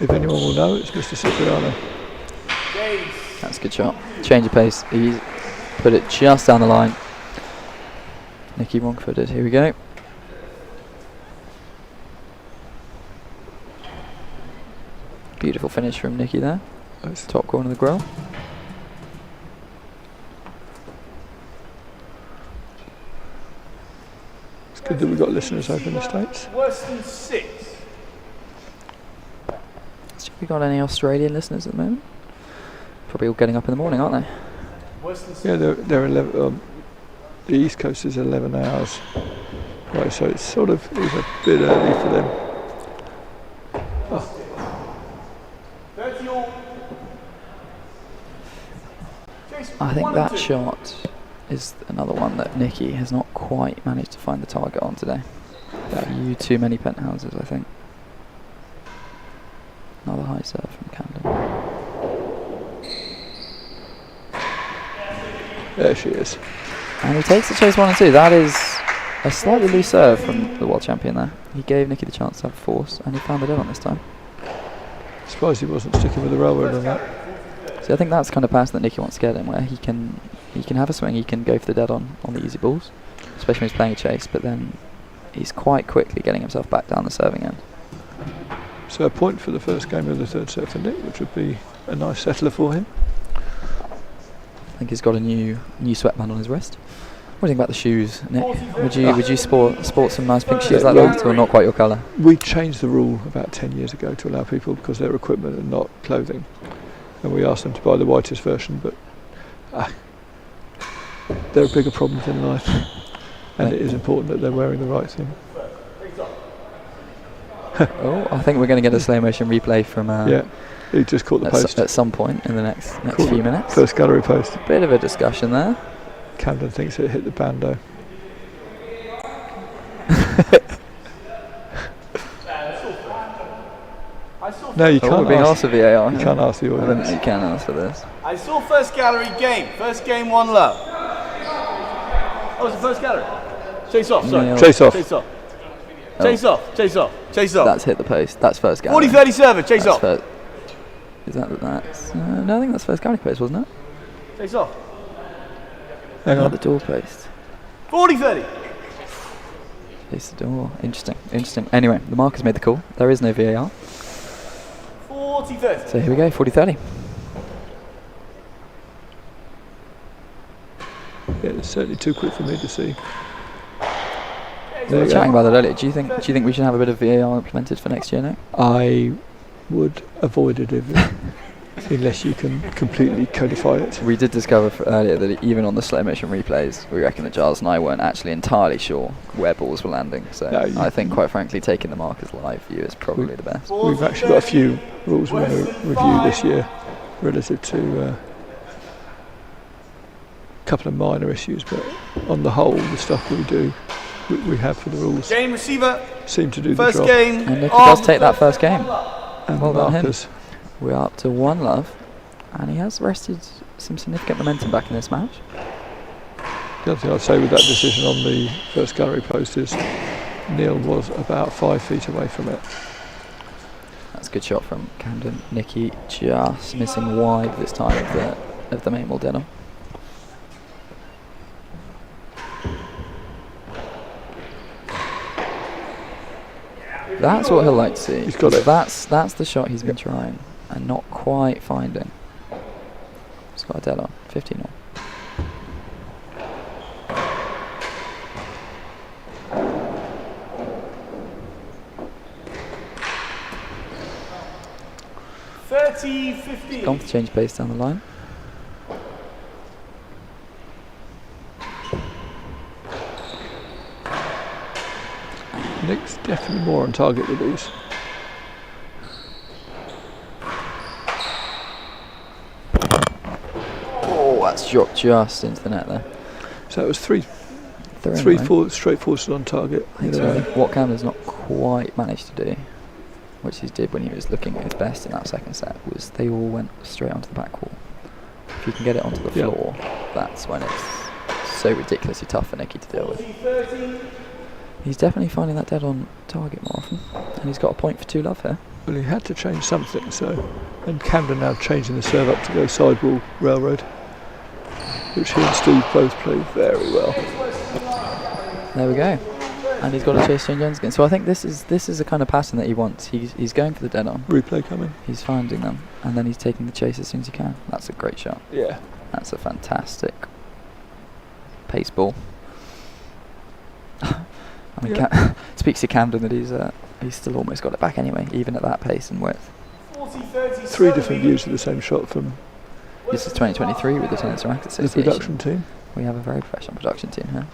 if anyone will know, it's Mr. Cipriano. That's a good shot. Change of pace. He put it just down the line. Nicky wrong-footed. Here we go. Beautiful finish from Nicky there. Nice. Top corner of the grill. It's good that we've got listeners over in the States. Worse than 6. Have we got any Australian listeners at the moment? Probably all getting up in the morning, aren't they? Worse than 6. Yeah, they're 11. The East Coast is 11 hours. Right, so it's sort of a bit early for them. Oh, 30 all. Jason, I think 1 and that 2. shot is another one that Nicky has not quite managed to find the target on today. A few too many penthouses, I think. Another high serve from Camden. there she is. And he takes the chase 1 and 2. That is a slightly loose serve from the world champion there. He gave Nicky the chance to have force, and he found the dead on this time. Surprised he wasn't sticking with the railroad on that. So I think that's the kind of pass that Nicky wants to get in, where he can have a swing, he can go for the dead on the easy balls, especially when he's playing a chase, but then he's quite quickly getting himself back down the serving end. So a point for the first game of the third set for Nick, which would be a nice settler for him. I think he's got a new sweatband on his wrist. What do you think about the shoes, Nick? Would you sport some nice pink shoes like that, or not quite your colour? We changed the rule about 10 years ago to allow people, because they're equipment and not clothing, and we asked them to buy the whitest version, but there are bigger problems in life, and it is important that they're wearing the right thing. Oh, I think we're going to get a slow motion replay from Yeah, he just caught the post. at some point in the next Caught few the minutes. First gallery post. Bit of a discussion there. Camden thinks it hit the bando. No, you Oh, can't we're being asked ask. for VAR. You can't ask the I don't audience. think you can ask for this. I saw first gallery game. First game 1 love. Oh, it's the first gallery. Chase off, sorry. Neil. Chase off. Chase off. Oh. Chase off. Chase off. Chase off. That's hit the post. That's first gallery. 40-30 server. Chase That's off. first. Is that's no, I think that's first gallery post, wasn't it? Chase off. Hang Not on. the door post. 40-30. Face the door. Interesting. Anyway, the marker's made the call. There is no VAR. 40-30. So here we go, 40-30. Yeah, it's certainly too quick for me to see. There you Chatting go. about that earlier, do you think we should have a bit of VAR implemented for next year now? I would avoid it unless you can completely codify it. We did discover earlier that even on the slow motion replays, we reckon that Giles and I weren't actually entirely sure where balls were landing. So No, I think, quite frankly, taking the marker's live view is probably the best. We've actually got a few rules we're going to review this year relative to a couple of minor issues, but on the whole, the stuff we do, we have for the rules Game receiver. seem to do the First job. game. And Nicky does take that first game. And Well done him. markers. We're up to 1-0, and he has wrested some significant momentum back in this match. The other thing I'd say with that decision on the first gallery post is Neil was about 5 feet away from it. That's a good shot from Camden. Nicky just missing wide this time of the main ball denim. That's what he'll like to see. He's got it. That's the shot he's been trying and not quite finding. He's got a dead on. 15-all. Gone to change pace down the line. Nick's definitely more on target with these. Oh, that's dropped just into the net there. So it was three They're in, three right? full straight forces on target. I think so. What Camden's not quite managed to do, which he did when he was looking at his best in that second set, was they all went straight onto the back wall. If you can get it onto the floor, that's when it's so ridiculously tough for Nicky to deal with. He's definitely finding that dead on target more often, and he's got a point for 2-love here. Well, he had to change something, so. And Camden now changing the serve up to go sidewall railroad, which he and Steve both play very well. There we go. And he's got a chase change ends again. So I think this is the kind of pattern that he wants. He's going for the dead on. Replay coming. He's finding them, and then he's taking the chase as soon as he can. That's a great shot. Yeah. That's a fantastic pace ball. I mean, speaks to Camden that he's still almost got it back anyway, even at that pace and width. 3 different views of the same shot from This is 2023 with the T&RA the Association. production team. We have a very professional production team here.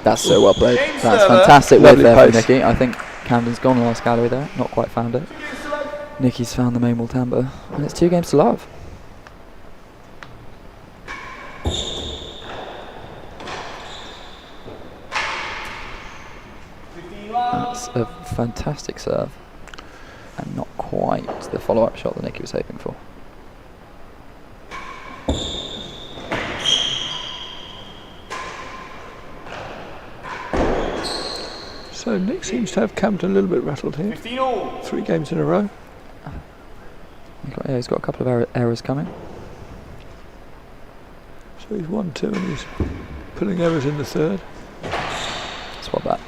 That's so well played. Game That's server. fantastic width Lovely there for pace. Nicky. I think Camden's gone last gallery there, not quite found it. Nicky's found the main ball timbre, and it's 2 games to love. That's a fantastic serve, and not quite the follow-up shot that Nicky was hoping for. So Nick seems to have Camden a little bit rattled here. 3 games in a row. He's got a couple of errors coming. So he's 1-2 and he's pulling errors in the third. Swap back.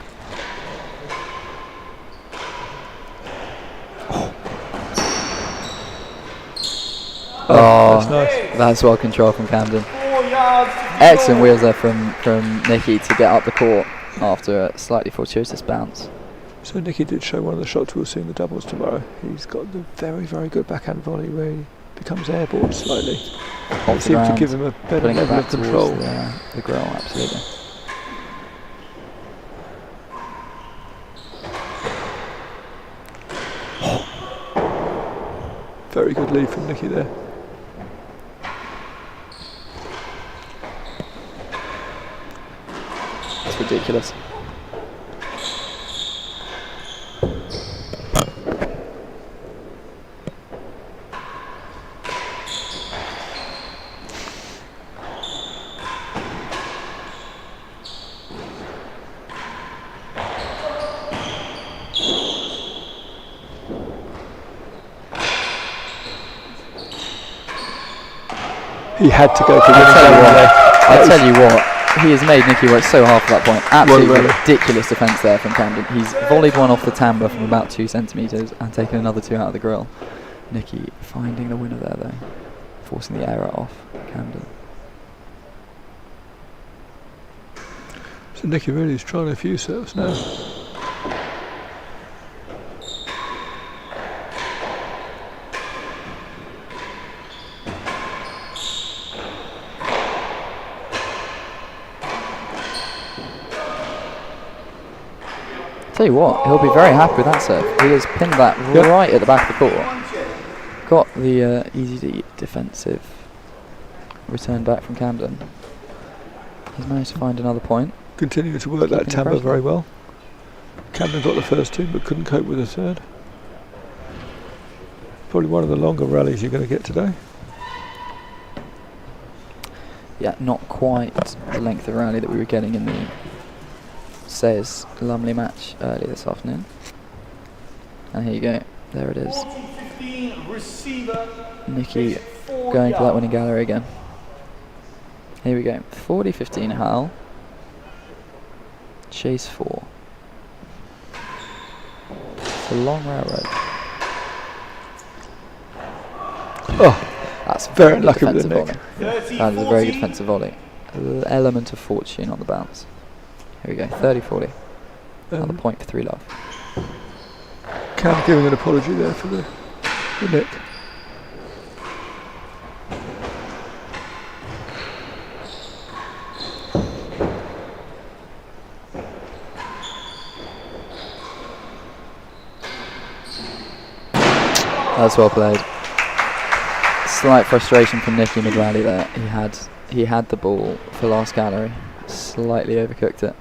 That's nice. That's well controlled from Camden. 4 yards. Excellent wheels there from Nicky to get up the court after a slightly fortuitous bounce. So Nicky did show one of the shots we'll see in the doubles tomorrow. He's got the very, very good backhand volley where he becomes airborne slightly. Off It the seems to ground, give him a better putting it level back of control. towards the grill, absolutely. Very good lead from Nicky there. It's ridiculous. He had to go for winning game there. I tell you what, he has made Nicky work so hard for that point. Absolutely Well, ridiculous defence there from Camden. He's volleyed one off the timbre from about 2 centimetres and taken another 2 out of the grill. Nicky finding the winner there though, forcing the error off Camden. So Nicky really is trying a few serves now. Tell you what, he'll be very happy with that serve. He has pinned that right at the back of the court. Got the easy defensive return back from Camden. He's managed to find another point. Continuing to work that timbre very well. Camden got the first 2 but couldn't cope with the third. Probably one of the longer rallies you're going to get today. Yeah, not quite the length of rally that we were getting in the Sayers Lumley match earlier this afternoon. And here you go, there it is. Nicky going for that winning gallery again. Here we go, 40-15 Howell. Chase 4. It's a long railroad. Oh, that's very lucky with the defensive nick. volley. That is a very good defensive volley. Element of fortune on the bounce. Here we go, 30-40. Another point for 3 love. Cam giving an apology there for the nick. That's well played. Slight frustration from Nicky mid-rally there. He had the ball for last gallery. Slightly overcooked it.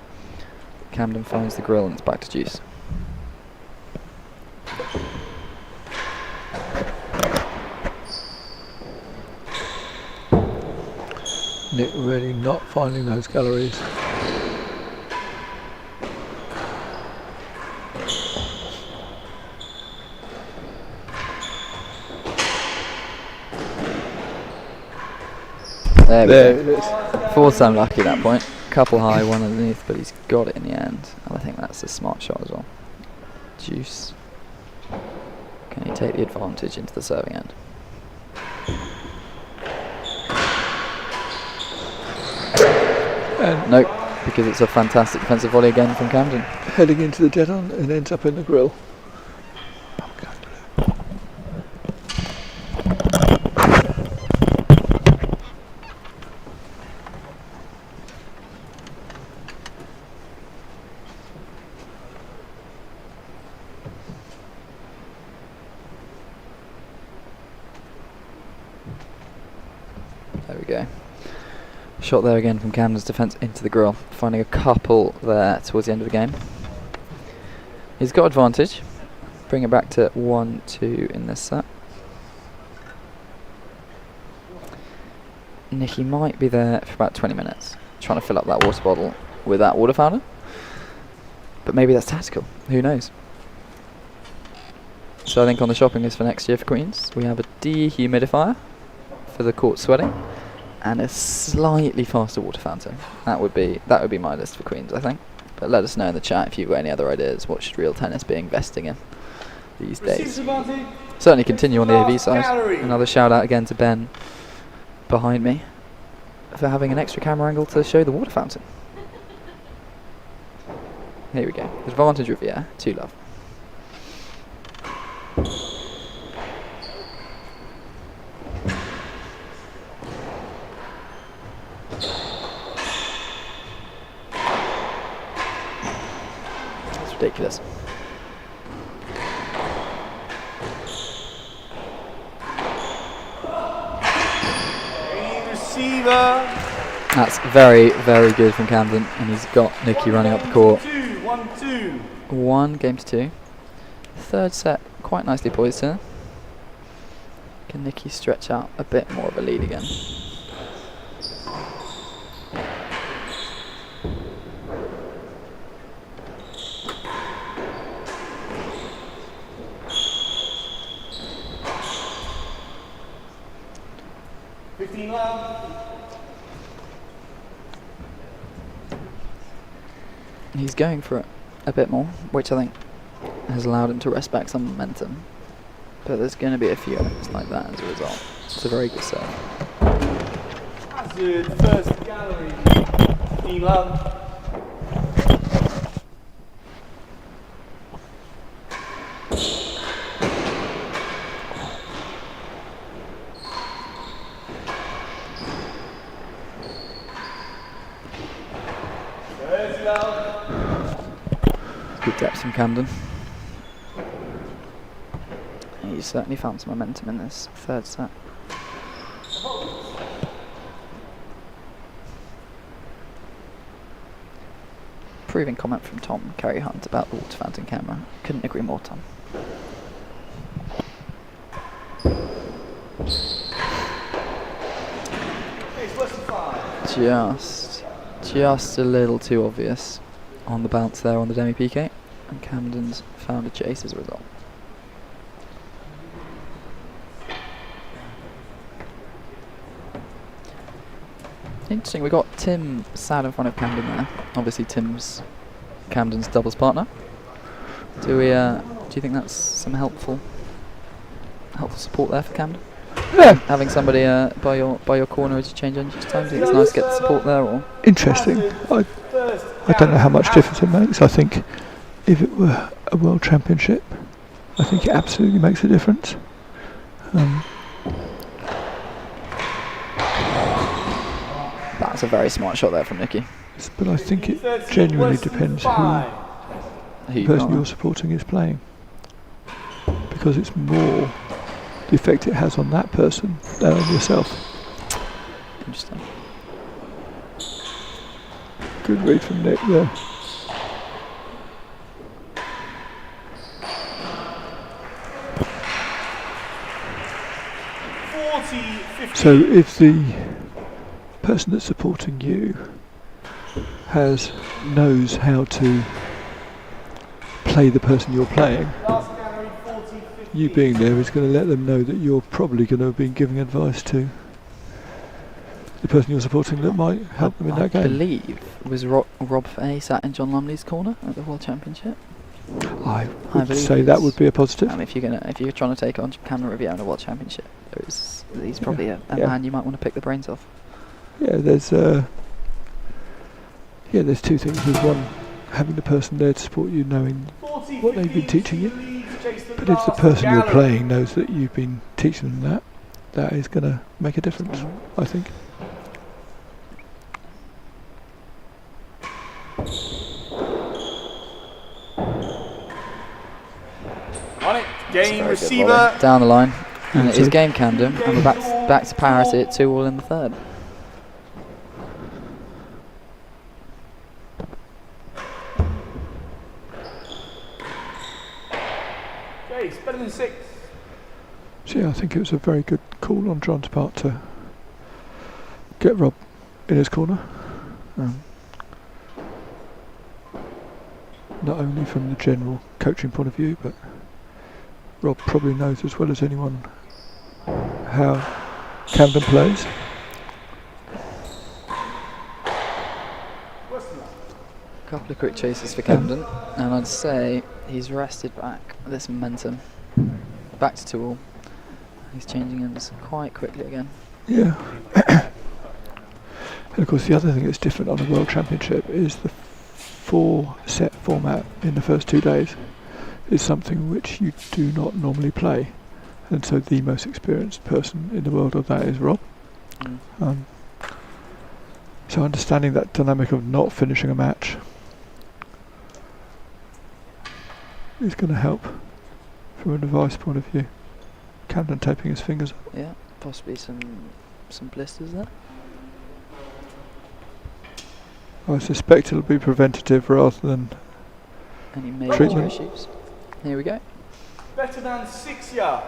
Camden finds the grill and it's back to juice. Nick really not finding those galleries. There it is. Fourth time lucky at that point. Couple high, one underneath, but he's got it in the end. And I think that's a smart shot as well. Juice. Can he take the advantage into the serving end? And Nope, because it's a fantastic defensive volley again from Camden. heading into the dead on and ends up in the grill. There we go. Shot there again from Camden's defence into the grill, finding a couple there towards the end of the game. He's got advantage. Bring it back to 1-2 in this set. Nicky might be there for about 20 minutes, trying to fill up that water bottle with that water fountain. But maybe that's tactical, who knows? So I think on the shopping list for next year for Queens, we have a dehumidifier for the court sweating, and a slightly faster water fountain. That would be my list for Queens, I think. But let us know in the chat if you've got any other ideas. What should real tennis be investing in these days? Certainly continue on the AV side. Another shout out again to Ben behind me for having an extra camera angle to show the water fountain. Here we go. Advantage Riviere, 2 love. Ridiculous. That's very, very good from Camden, and he's got Nicky running up the court. 1-2. 1-2. Third set, quite nicely poised here. Can Nicky stretch out a bit more of a lead again? He's going for it a bit more, which I think has allowed him to wrest back some momentum. But there's going to be a few moments like that as a result. It's a very good serve. Hazard, first gallery, team up. Good depth from Camden. He's certainly found some momentum in this third set. Proving comment from Tom Kerry Hunt about the water fountain camera. Couldn't agree more, Tom. Just a little too obvious on the bounce there on the demi-PK, and Camden's found a chase as a result. Interesting, we got Tim sat in front of Camden there. Obviously Tim's Camden's doubles partner. Do you think that's some helpful support there for Camden? Yeah. Having somebody by your corner as you change engines time, do you think it's nice to get the support there? Or Interesting. I don't know how much difference it makes. I think if it were a world championship, I think it absolutely makes a difference. That's a very smart shot there from Nicky. But I think it genuinely depends who the person you're supporting is playing, because it's more the effect it has on that person than on yourself. Interesting. Good read from Nick there. So if the person that's supporting you knows how to play the person you're playing, you being there is going to let them know that you're probably going to have been giving advice to the person you're supporting that might help them in that game. I believe was Rob Fay sat in John Lumley's corner at the World Championship. I would say that would be a positive. If you're trying to take on Camden Riviere in a World Championship, he's probably a man you might want to pick the brains off. Yeah, there's two things. There's one, having the person there to support you, knowing what they've been teaching you. But if the person you're playing knows that you've been teaching them that is going to make a difference, I think. On it, game receiver. Down the line. And it is game Camden, and we're back to parity at 2-2 in the third. Okay, it's better than 6. So yeah, I think it was a very good call on John's part to get Rob in his corner. Not only from the general coaching point of view, but Rob probably knows as well as anyone how Camden plays. A couple of quick chases for Camden, and I'd say he's wrested back this momentum. Back to 2-2. He's changing ends quite quickly again. Yeah. And of course the other thing that's different on the World Championship is the 4-set format in the first 2 days is something which you do not normally play, and so the most experienced person in the world of that is Rob. So understanding that dynamic of not finishing a match is going to help from an advice point of view. Camden taping his fingers up. Yeah, possibly some blisters there. I suspect it'll be preventative rather than any major treatment issues. Here we go. Better than 6 yards.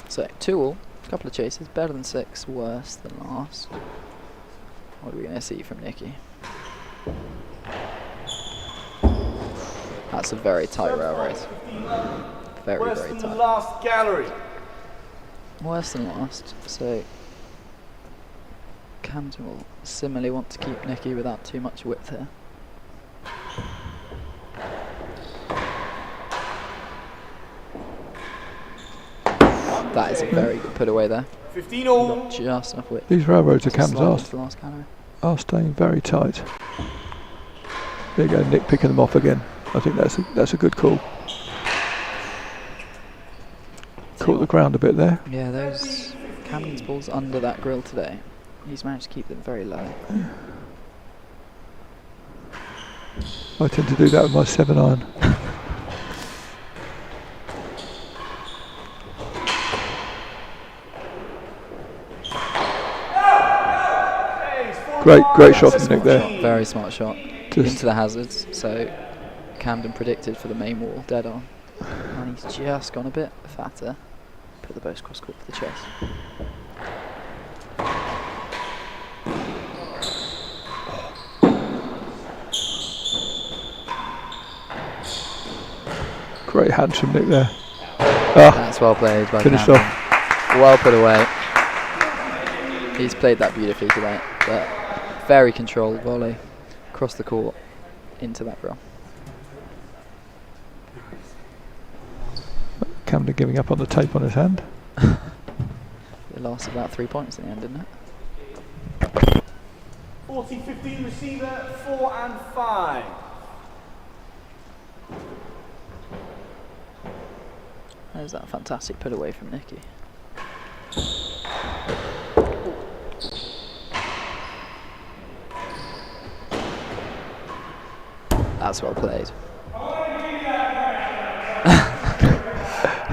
So 2-2, couple of chases, better than 6, worse than last. What are we going to see from Nicky? That's a very tight rail race. Very, Worse very than tight. last gallery. Worse than last. So Camden will similarly want to keep Nicky without too much width here. That is a very good put away there. 15 all. Just enough width. These railroads are to Camden's slide arse. into the last gallery. Are staying very tight. There you go, Nick picking them off again. I think that's a good call. Caught the ground a bit there. Yeah, those Camden's balls under that grill today. He's managed to keep them very low. I tend to do that with my 7-iron. Great shot from Nick there. Very smart shot. Just Into the hazards. So Camden predicted for the main wall, dead on. And he's just gone a bit fatter. Put the bows cross court for the chest. great hands from Nick there. That's well played by finished Camden. off. Well put away. He's played that beautifully today. But very controlled volley across the court into that grill. Camden giving up on the tape on his hand. It lasted about 3 points in the end, didn't it? 40-15 receiver, 4 and 5. There's that fantastic put away from Nicky. That's well played.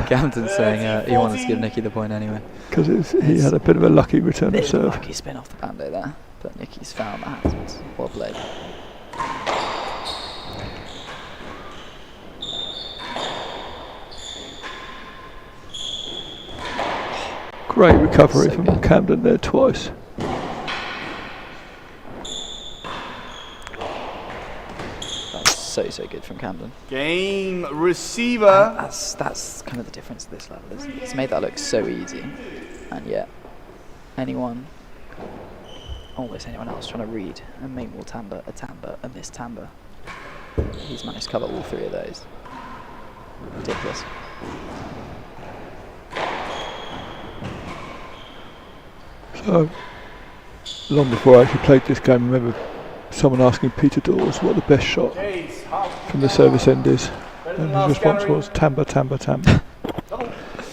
Camden's saying he wanted to give Nicky the point anyway. Because he had a bit of a lucky return of Bit of a serve. lucky spin off the bando there, but Nicky's found the hazards. Well played. Great recovery So from good. Camden there twice. So good from Camden. Game receiver. That's kind of the difference at this level, isn't it? It's made that look so easy, and yet almost anyone else trying to read a main wall timbre, a timbre, a missed timbre, he's managed to cover all three of those. Ridiculous. So, long before I actually played this game, I remember someone asking Peter Dawes what the best shot from the service end is. And his response was timbre, timbre, timbre.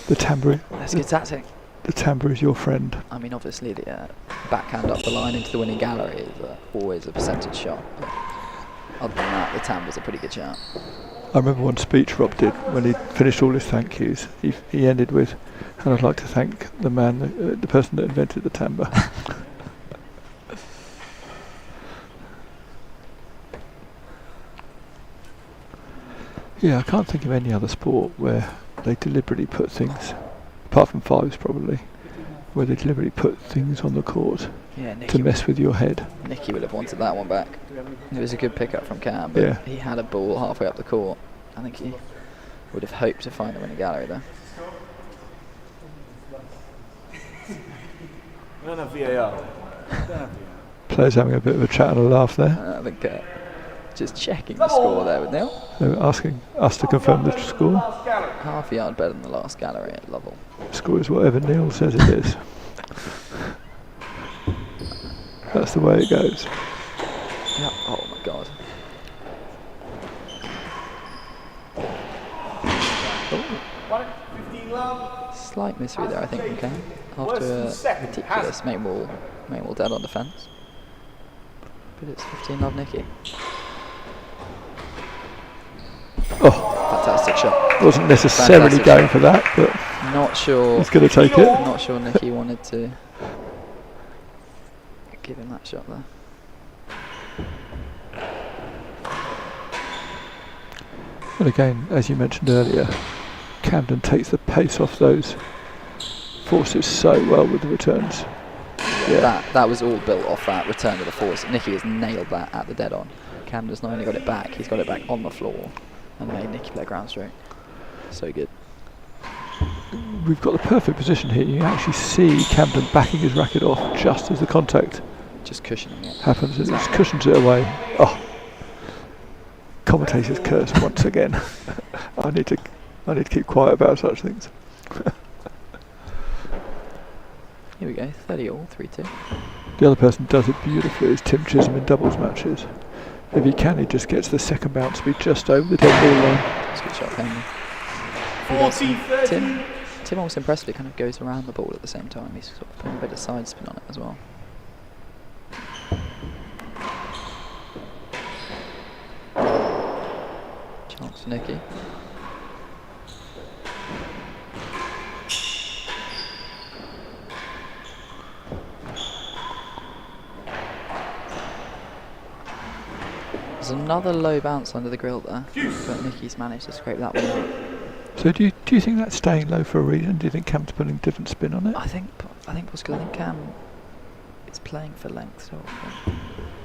The timbre. That's good tactic. The timbre is your friend. I mean, obviously the backhand up the line into the winning gallery is always a percentage shot. But other than that, the timbre's a pretty good shot. I remember one speech Rob did when he finished all his thank yous. He ended with, and I'd like to thank the man, the person that invented the timbre. Yeah, I can't think of any other sport where they deliberately put things, apart from fives probably, where they deliberately put things on the court Yeah, to mess with your head. Nicky would have wanted that one back. It was a good pickup from Cam, but Yeah. he had a ball halfway up the court. I think he would have hoped to find the winning gallery there. We don't have VAR. Players having a bit of a chat and a laugh there. I think just checking the score there with Neil. They were asking us to confirm the score. Half a yard better than the last gallery at Lovell. Score is whatever Neil says it is. That's the way it goes. Yep. Oh my god. Oh, 15 love. slight misread there, I think, from Cam. Worse After than a second, ridiculous main wall dead on defence. But it's 15 love Nicky. Oh, Fantastic shot. wasn't necessarily Fantastic going shot. for that, but Not sure. he's going to take it. Not sure Nicky wanted to give him that shot there. And again, as you mentioned earlier, Camden takes the pace off those forces so well with the returns. Yeah. That was all built off that return to the force. Nicky has nailed that at the dead on. Camden's not only got it back, he's got it back on the floor and made Nicky play ground stroke. So good. We've got the perfect position here. You can actually see Camden backing his racket off just as the contact Just cushioning it. happens. It just cushions it away. Oh, commentator's curse once again. I need to keep quiet about such things. Here we go, 30 all, 3-2. The other person does it beautifully is Tim Chisholm in doubles matches. If he can, he just gets the second bounce to be just over the dead ball line. That's a good shot, Camden. 40-30. Tim almost impressively kind of goes around the ball at the same time. He's sort of putting a bit of side spin on it as well. Chance for Nicky. There's another low bounce under the grill there, but Nicky's managed to scrape that one out. So do you think that's staying low for a reason? Do you think Cam's putting different spin on it? I think because I think Cam is playing for length sort of thing,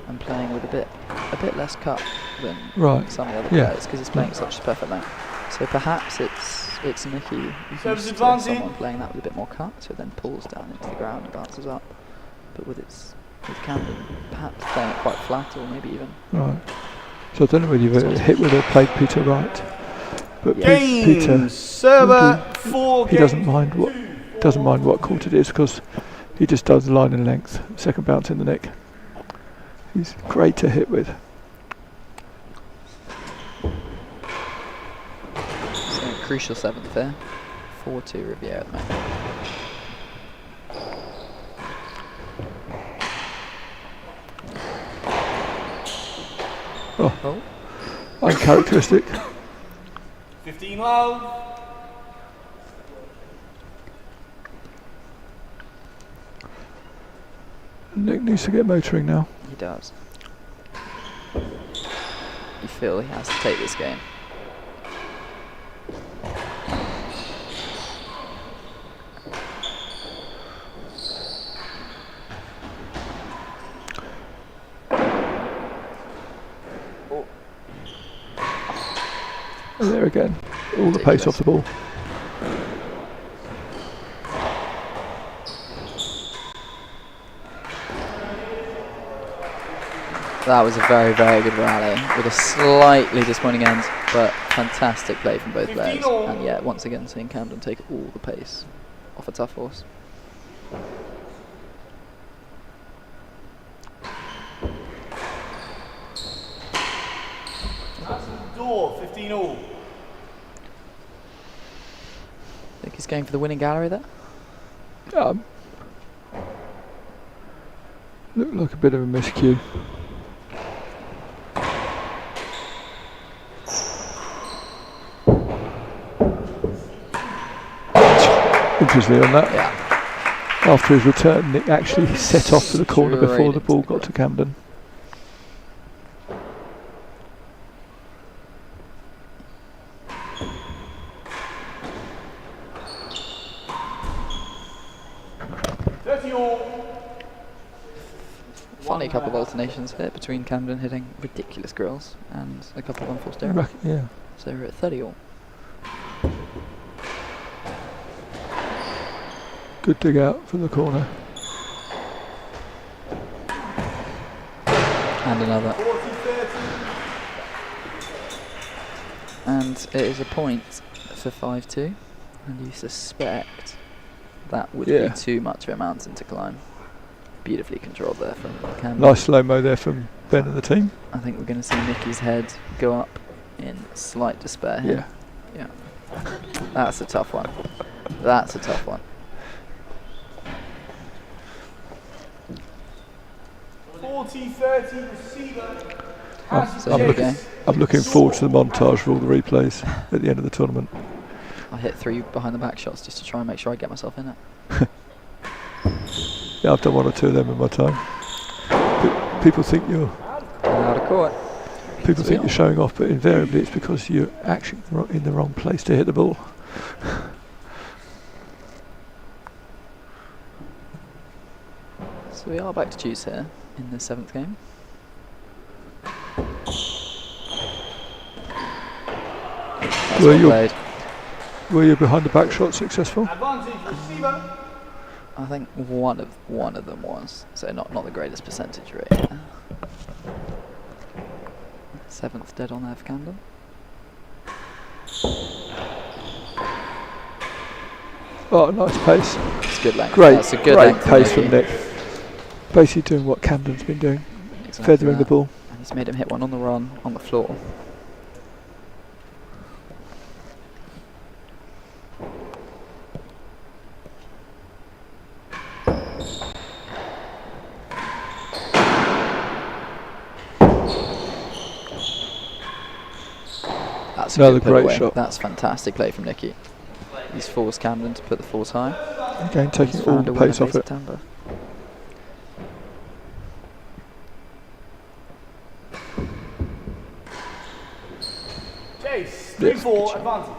and playing with a bit less cut than some of the other players because he's playing such a perfect length. So perhaps it's Nicky who's someone playing that with a bit more cut, so it then pulls down into the ground and bounces up. But with Camden perhaps playing it quite flat or maybe even. Right. So I don't know whether you've hit with or played Peter right, but Peter server 4 he doesn't mind what court it is because he just does the line and length, second bounce in the neck. He's great to hit with. So crucial 7th there, 4-2 Riviere at the moment. Oh. Uncharacteristic. 15 love. Nick needs to get motoring now. He does. You feel he has to take this game. And there again, all the pace off the ball. That was a very, very good rally with a slightly disappointing end, but fantastic play from both players. And yet, once again, seeing Camden take all the pace off a tough horse. Door 15 all. Think he's going for the winning gallery there? Looked like a bit of a miscue. Interestingly on that, after his return, Nick actually set off to the corner before the ball got to Camden. Funny couple of alternations here between Camden hitting ridiculous grills and a couple of unforced errors. Yeah. So we're at 30 all. Good dig out from the corner. And another. And it is a point for 5-2. And you suspect that would be too much of a mountain to climb. Beautifully controlled there from Camden. Nice slow-mo there from Ben and the team. I think we're going to see Nicky's head go up in slight despair here. Yeah. That's a tough one. That's a tough one. 40-30 receiver. I'm looking forward to the montage for all the replays at the end of the tournament. I hit 3 behind the back shots just to try and make sure I get myself in it. Yeah, I've done 1 or 2 of them in my time. People think you're out of court. People think you're showing off, but invariably it's because you're actually in the wrong place to hit the ball. So we are back to choose here in the 7th game. Were you behind the back shot successful? Advantage receiver. I think one of them was, so not the greatest percentage rate. Yeah. 7th dead on there for Camden. Oh, nice pace. It's good length. Great, That's a good great length from pace from Nicky. Nick. Basically doing what Camden's been doing, Exactly feathering the that. ball. And he's made him hit one on the run on the floor. That's a Another good put great away. shot. That's fantastic play from Nicky. He's forced Camden to put the force high. Again, taking He's all found the a winner pace off based it. timbre. Chase, Yes. 3-4, advantage.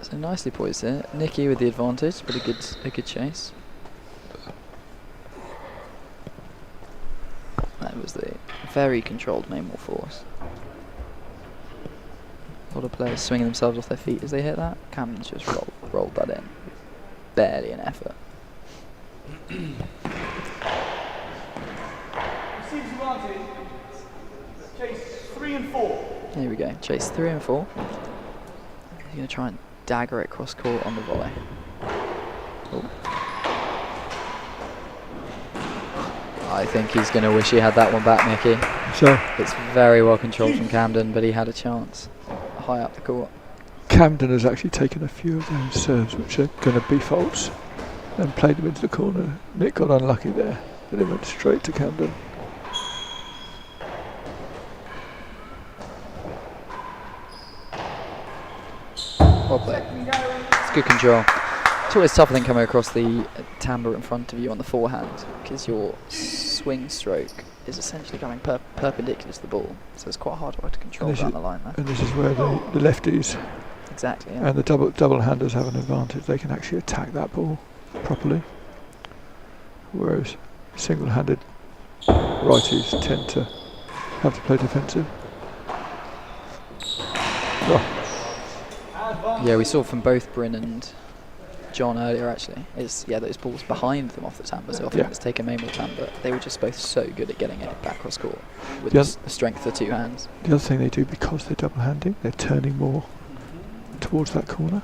So nicely poised there. Nicky with the advantage, but a good chase. That was the very controlled main force. A lot of players swinging themselves off their feet as they hit that. Camden's just rolled that in. Barely an effort. Receives advantage. Chase, 3 and 4. Here we go. Chase 3 and 4. He's going to try and dagger it cross court on the volley. Oh. I think he's going to wish he had that one back, Nicky. So It's very well controlled from Camden, but he had a chance high up the court. Camden has actually taken a few of those serves which are going to be faults and played them into the corner. Nick got unlucky there, but it went straight to Camden. Well played. It's good control. It's always tougher than coming across the timbre in front of you on the forehand, because your swing stroke is essentially coming perpendicular to the ball, so it's quite hard to control And this down is- the line there. And this is where the lefties Exactly, yeah. and the double handers have an advantage. They can actually attack that ball properly, whereas single-handed righties tend to have to play defensive. Oh, Yeah, we saw from both Bryn and John earlier actually, is those balls behind them off the timbre, so often Yeah. it's taken main with timbre. They were just both so good at getting it back cross court with Yeah. the strength of the two hands. the other thing they do, because they're double-handing, they're turning more towards that corner,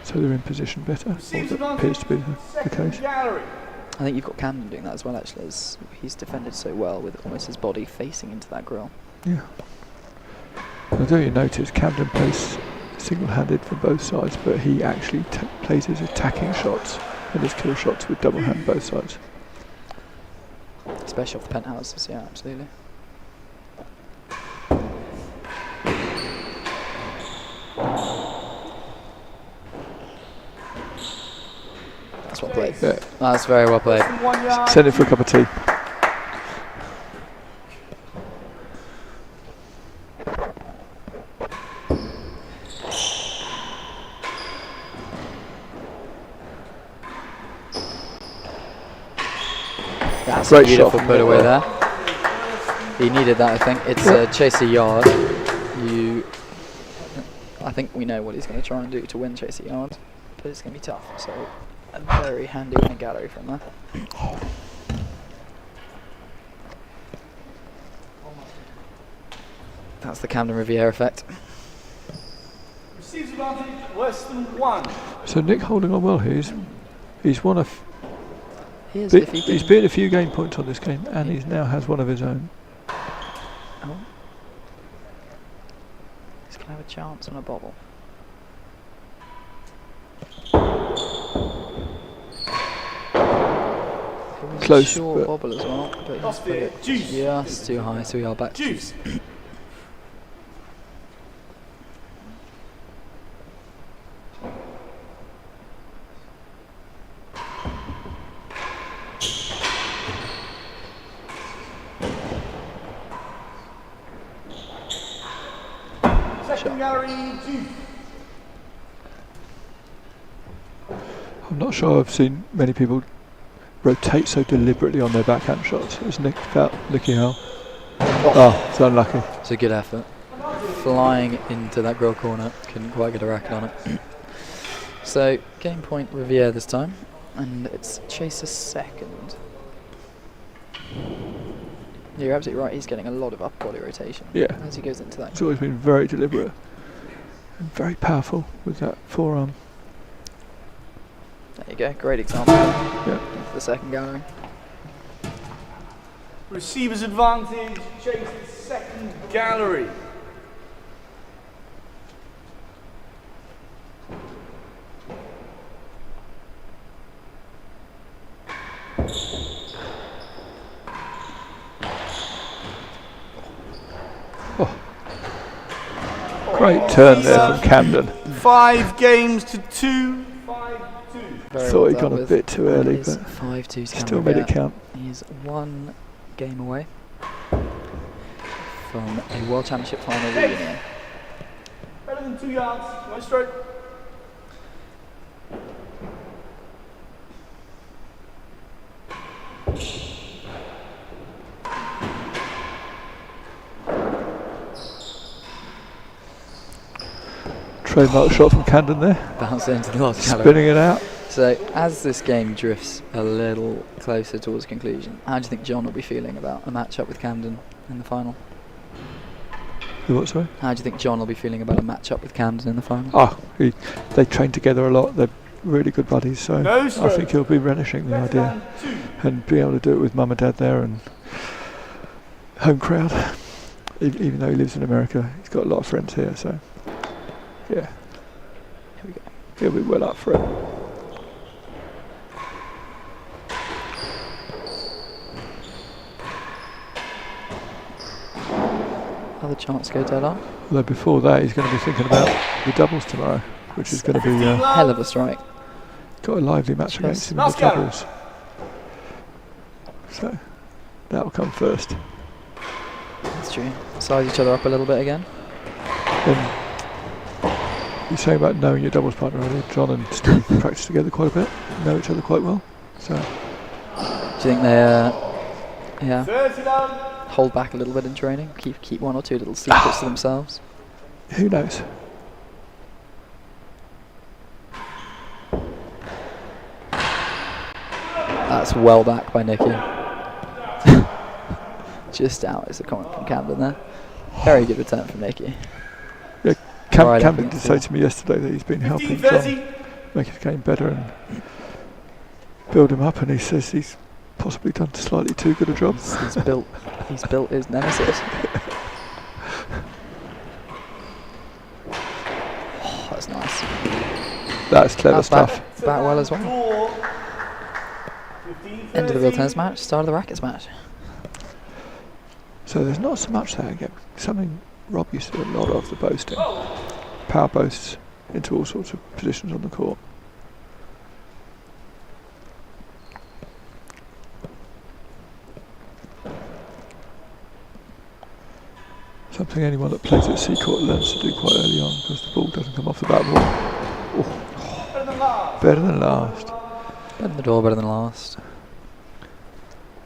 so they're in position better. Or Receives that advantage. appears to be the Second case. gallery. I think you've got Camden doing that as well actually, as he's defended so well with almost his body facing into that grill. Yeah. Although you notice Camden plays single-handed from both sides, but he actually plays his attacking shots and his kill shots with double hand both sides. Especially off the penthouses, yeah, absolutely. That's well played. Yeah. That's very well played. 1 yard. Send it for a cup of tea. That's Great a beautiful shot. put away there. He needed that, I think. It's a chase a yard. I think we know what he's going to try and do to win chase a yard, but it's going to be tough. So a very handy winning gallery from there. That's the Camden Riviere effect. Receives advantage, Western 1. So Nick holding on well here. He's won Here's bit, if he he's can- beat a few game points on this game, and he now has one of his own. Oh. He's going to have a chance on a bobble. It was Close, a short but- bobble as well, but he's Lost put it. it Juice. just too high, so we are back. Juice. Second gallery, juice. I'm not sure I've seen many people rotate so deliberately on their backhand shots as Nicky Howell. Oh, it's unlucky. It's a good effort. Flying into that grill corner, couldn't quite get a racket on it. So, game point Riviere this time, and it's Chaser's second. You're absolutely right, he's getting a lot of upper body rotation Yeah. as he goes into that. He's always been very deliberate and very powerful with that forearm. There you go, great example. Yeah. Into the second gallery. Receiver's advantage, chase the second gallery. Great turn there from Camden. 5 games to 2. 5-2. Thought he'd gone a bit too early, but 5-2 still made it count. He's one game away from a World Championship final reunion. Better than 2 yards. One stroke. Trademark shot from Camden there. Bounce into the last gallery. Spinning it out. So, as this game drifts a little closer towards conclusion, how do you think John will be feeling about a match-up with Camden in the final? The what, sorry? How do you think John will be feeling about a match-up with Camden in the final? Oh, they train together a lot. They're really good buddies, so No I stroke. think he'll be relishing the idea and being able to do it with mum and dad there and home crowd. Even though he lives in America, he's got a lot of friends here, so yeah, Here we go. he'll be well up for it. Another chance to go dead on. Although before that, he's going to be thinking about the doubles tomorrow, which is going to be Hell of a strike. got a lively match against him in the Last gallery. doubles. So that'll come first. That's true. Size each other up a little bit again. Then you're saying about knowing your doubles partner earlier. John and Steve practice together quite a bit, know each other quite well. So Do you think they, 30 down. hold back a little bit in training? Keep one or two little secrets to themselves? who knows? That's well back by Nicky. Just out is a comment from Camden there. Very good return from Nicky. Right up Camden did against say the to me yesterday that he's been helping 15-30. John make his game better and build him up, and he says he's possibly done slightly too good a job. He's built his nemesis. Oh, that's nice. That's clever That's stuff. back well as well. Draw. End of the real tennis match, start of the rackets match. So there's not so much there again. Something Rob used to do a lot of, the boasting. Power boasts into all sorts of positions on the court. Something anyone that plays at C court learns to do quite early on, because the ball doesn't come off the back wall. Oh. Better than last. Better than the door, better than last.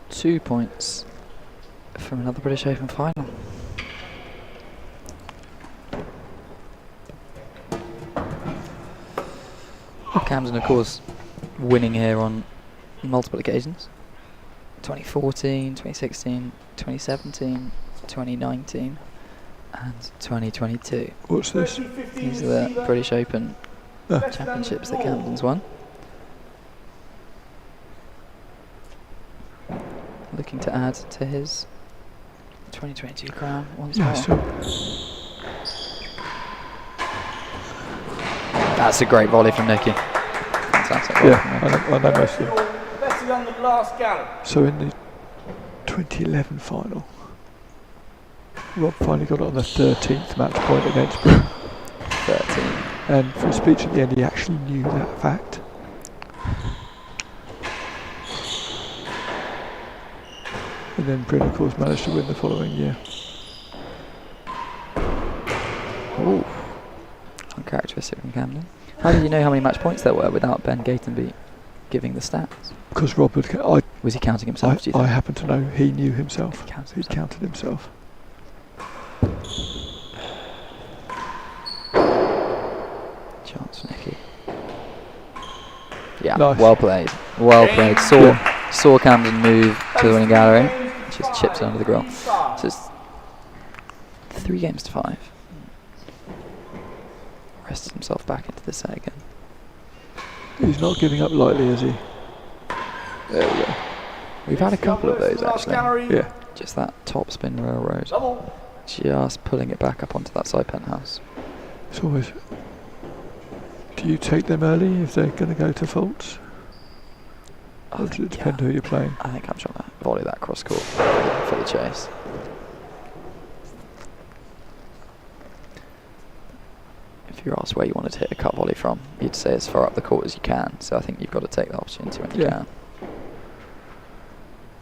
2 points from another British Open final. Camden, of course, winning here on multiple occasions. 2014, 2016, 2017, 2019 and 2022. What's this? These are the British Open championships that Camden's won. Looking to add to his 2022 crown once more. Nice job. That's a great volley from Nicky. Fantastic volley from Nicky. Yeah, I know most of them. Better than the last gallery. So in the 2011 final, Rob finally got it on the 13th match point against Britain. 13. And for a speech at the end, he actually knew that fact. And then Britain, of course, managed to win the following year. Ooh. Uncharacteristic from Camden. How did you know how many match points there were without Ben Gatenby giving the stats? Because Rob had, Was he counting himself, do you I think? happen to know he knew himself. He counted He'd himself. counted himself. Chance for Nicky. Yeah, Nice. well played. Well played. Saw Camden move to the winning gallery. Just chips it under the grill. So it's 3 games to 5. Rested himself back into the set again. He's not giving up lightly, is he? There we go. We've had a couple of those Last actually. gallery. Yeah. Just that top spin railroad. Double. Just pulling it back up onto that side penthouse. It's always. Do you take them early if they're going to go to faults? Or does it depend who you're playing? I think I'm trying to volley that cross court for the chase. If you're asked where you wanted to hit a cut volley from, you'd say as far up the court as you can. So I think you've got to take the opportunity when you can.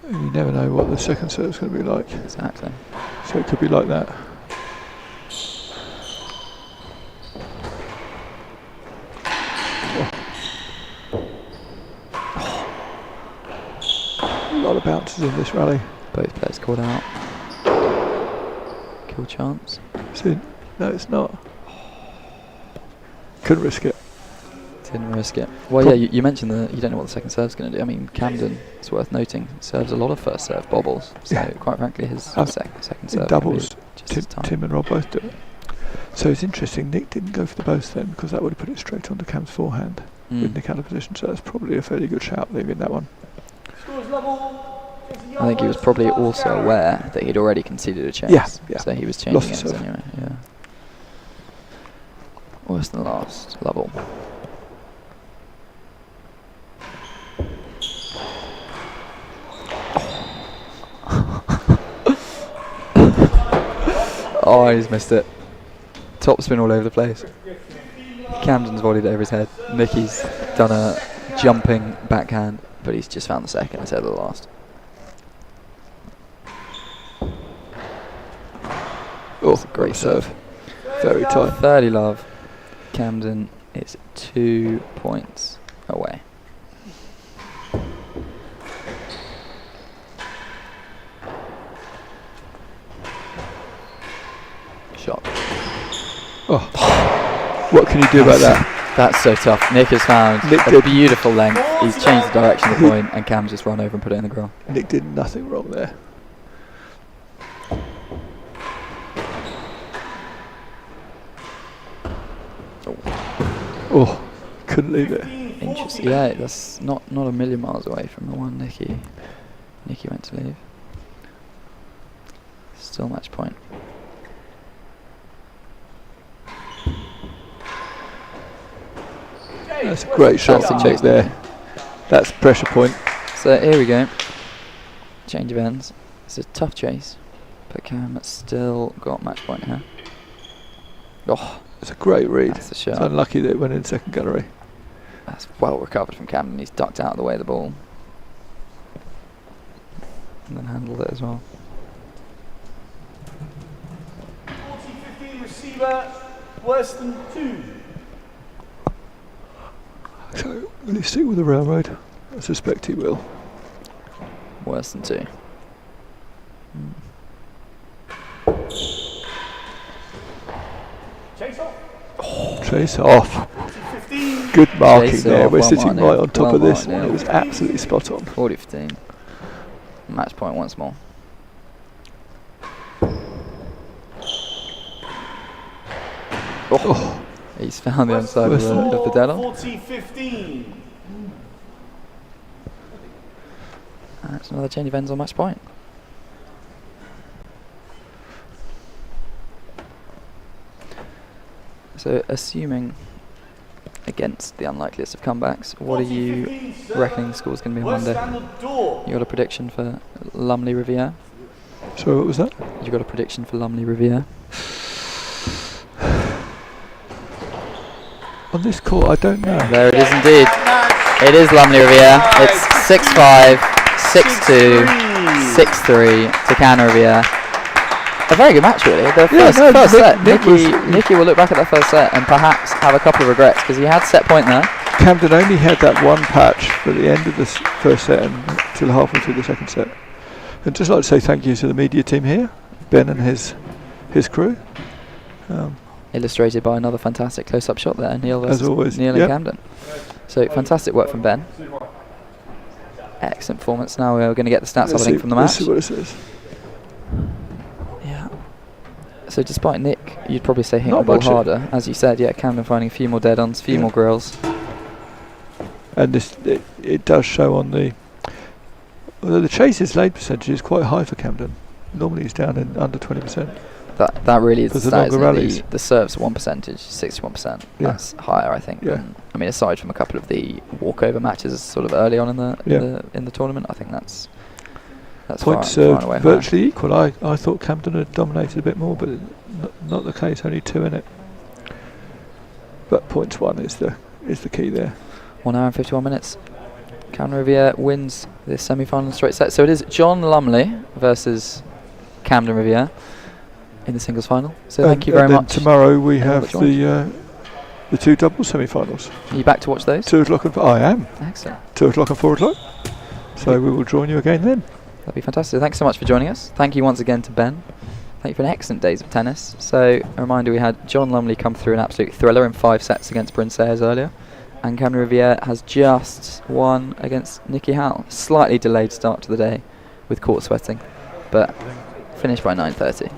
And you never know what the second serve's going to be like. Exactly. So it could be like that. A lot of bounces in this rally. Both players called out. Kill chance. See, no, it's not. Couldn't risk it. Didn't risk it. Well, yeah, you mentioned that you don't know what the second serve's going to do. I mean, Camden, it's worth noting, serves a lot of first serve bobbles. So, quite frankly, his second serve doubles. just as tight. Tim and Rob both do it. So it's interesting. Nick didn't go for the both then, because that would have put it straight onto Cam's forehand with Nick out of position. So that's probably a fairly good shout leaving that one. I think he was probably also aware that he'd already conceded a chase. Yeah. So he was changing Lost it the serve. anyway. Yeah. Worse than the last. Level. Oh, he's missed it. Top spin all over the place. Camden's volleyed it over his head. Nicky's done a jumping backhand, but he's just found the second instead of the last. Oh, That's a great serve. Very tight. 30 love. Camden is 2 points away. Shot. Oh, what can you do about that? That's so tough. Nick has found Nick a did. beautiful length. He's changed the direction of the point, and Cam's just run over and put it in the grill. Nick did nothing wrong there. Oh, couldn't leave it. Interesting. Yeah, that's not a million miles away from the one Nicky went to leave. Still match point. That's a great shot from Nick there. That's pressure point. So here we go. Change of ends. It's a tough chase, but Cam has still got match point here. Oh, It's a great read. that's a shot. It's unlucky that it went in second gallery. That's well recovered from Camden. He's ducked out of the way of the ball. And then handled it as well. 40-15 receiver, worse than 2. So, will he stick with the railroad? I suspect he will. Worse than 2. Chase off. Trace off. 40-15. Good marking Chase there. off, We're well sitting marked, right on top well of this. marked, It was absolutely spot on. 40-15. Match point once more. Oh, He's found the inside of the dead on. 40-15. That's another change of ends on match point. So, assuming against the unlikeliest of comebacks, what are you reckoning the score's going to be on Worse Monday? than the door. You got a prediction for Lumley Riviere? so what was that? You got a prediction for Lumley Riviere? On this court, I don't know. There it is indeed. It is Lumley Riviere. It's 6-5, 6-2, 6-3 to T&RA Riviere. A very good match, really. The first set, Nicky will look back at that first set and perhaps have a couple of regrets because he had set point there. Camden only had that one patch for the end of the first set until halfway through the second set. And just like to say thank you to the media team here, Ben and his crew. Illustrated by another fantastic close-up shot there, Neil versus As always, Neil yep. and Camden. So fantastic work from Ben. Excellent performance. Now we're going to get the stats, I think, from the Let's match. see what it says. Yeah. So despite Nick, you'd probably say hitting Not the ball much. harder. As you said, yeah, Camden finding a few more dead-ons, a few Yeah. more grills. And it does show on the. Although the chase's laid percentage is quite high for Camden. Normally it's down in under 20%. That really is For the the longer rallies. The serves 1%, 61%. Yeah. That's higher, I think. Yeah. Than, I mean, aside from a couple of the walkover matches, sort of early on in the tournament, I think that's Points far and away virtually equal. I thought Camden had dominated a bit more, but not the case. Only 2 in it. But points 1 is the key there. 1 hour and 51 minutes. Camden Riviere wins the semi-final straight set. So it is John Lumley versus Camden Riviere in the singles final. So thank you very then much. Tomorrow we have the 2 doubles semi-finals. Are you back to watch those? 2 o'clock and I am. Excellent. 2 o'clock and 4 o'clock. So we will join you again then. That'd be fantastic. Thanks so much for joining us. Thank you once again to Ben. Thank you for an excellent days of tennis. So a reminder, we had John Lumley come through an absolute thriller in 5 sets against Bryn Sayers earlier. And Camden Riviere has just won against Nicky Howell. Slightly delayed start to the day with court sweating, but finished by 9:30.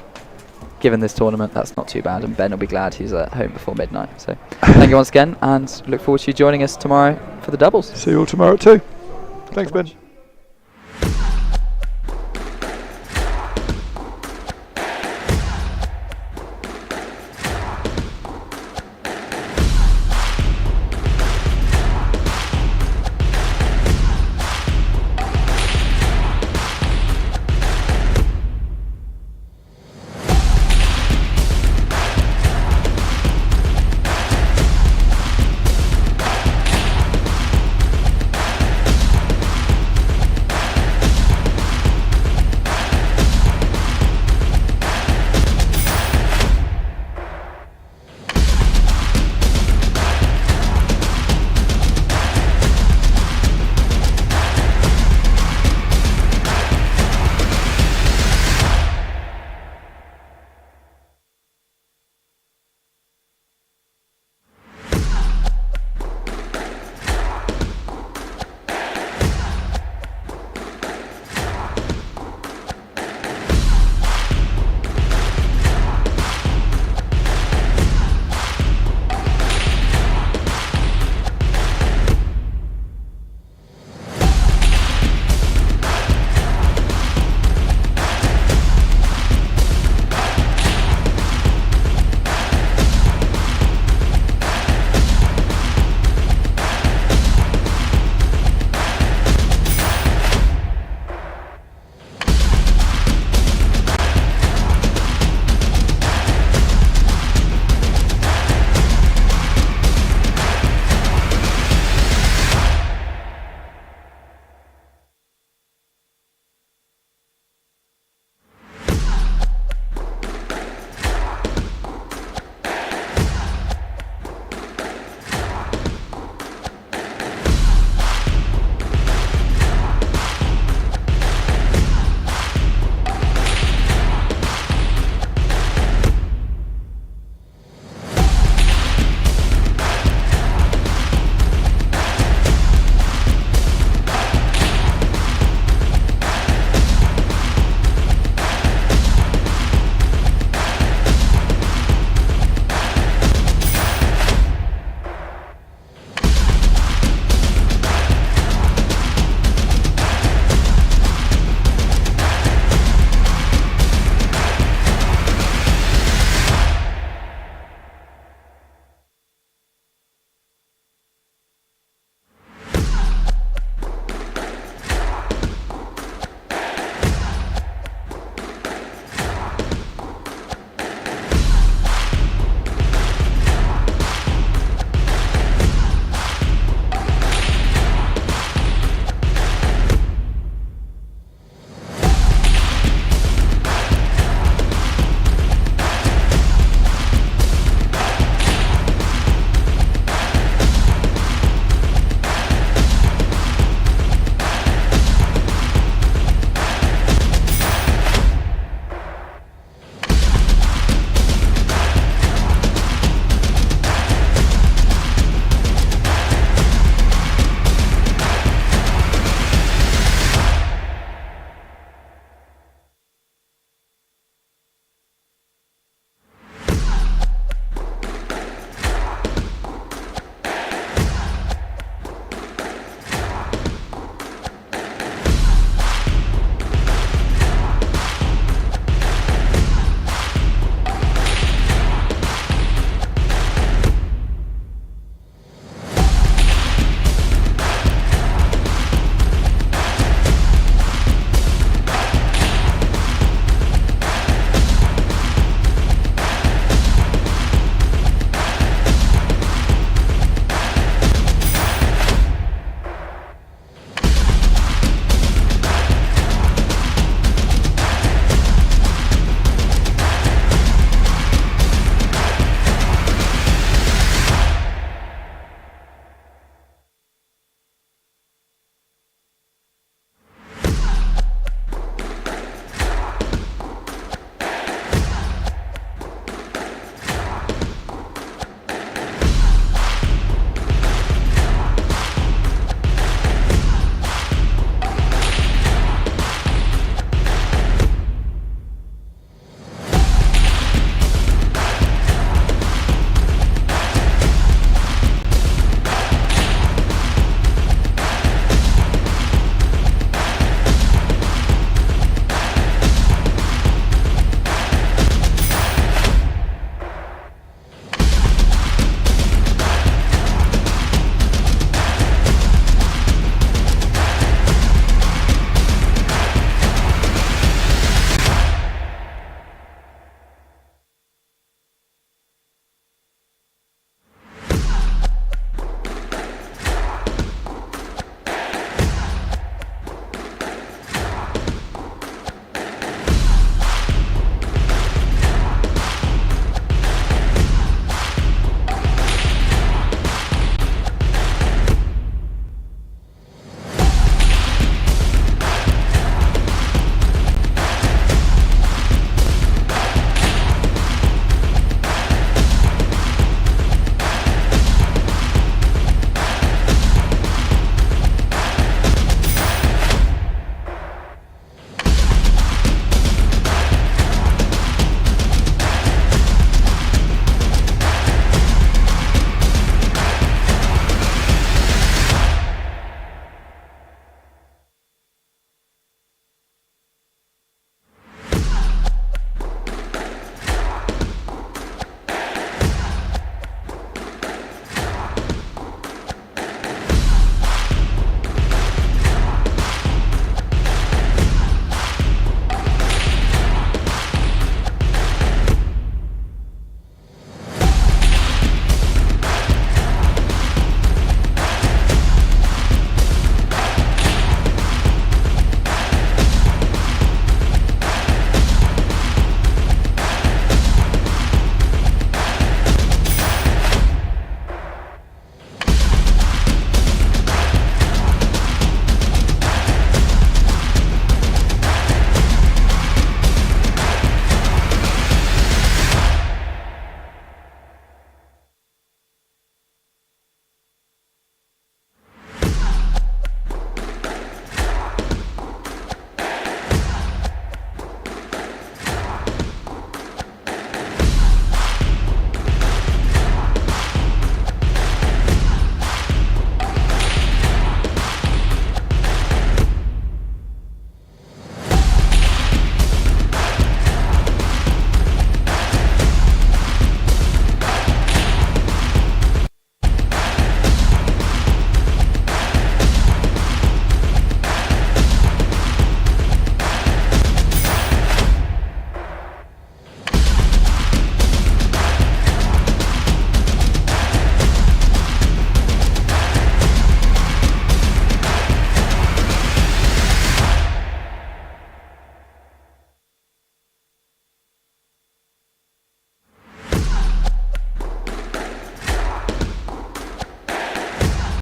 Given this tournament, that's not too bad, and Ben will be glad he's at home before midnight. So thank you once again, and look forward to you joining us tomorrow for the doubles. See you all tomorrow at 2. Thanks, Ben.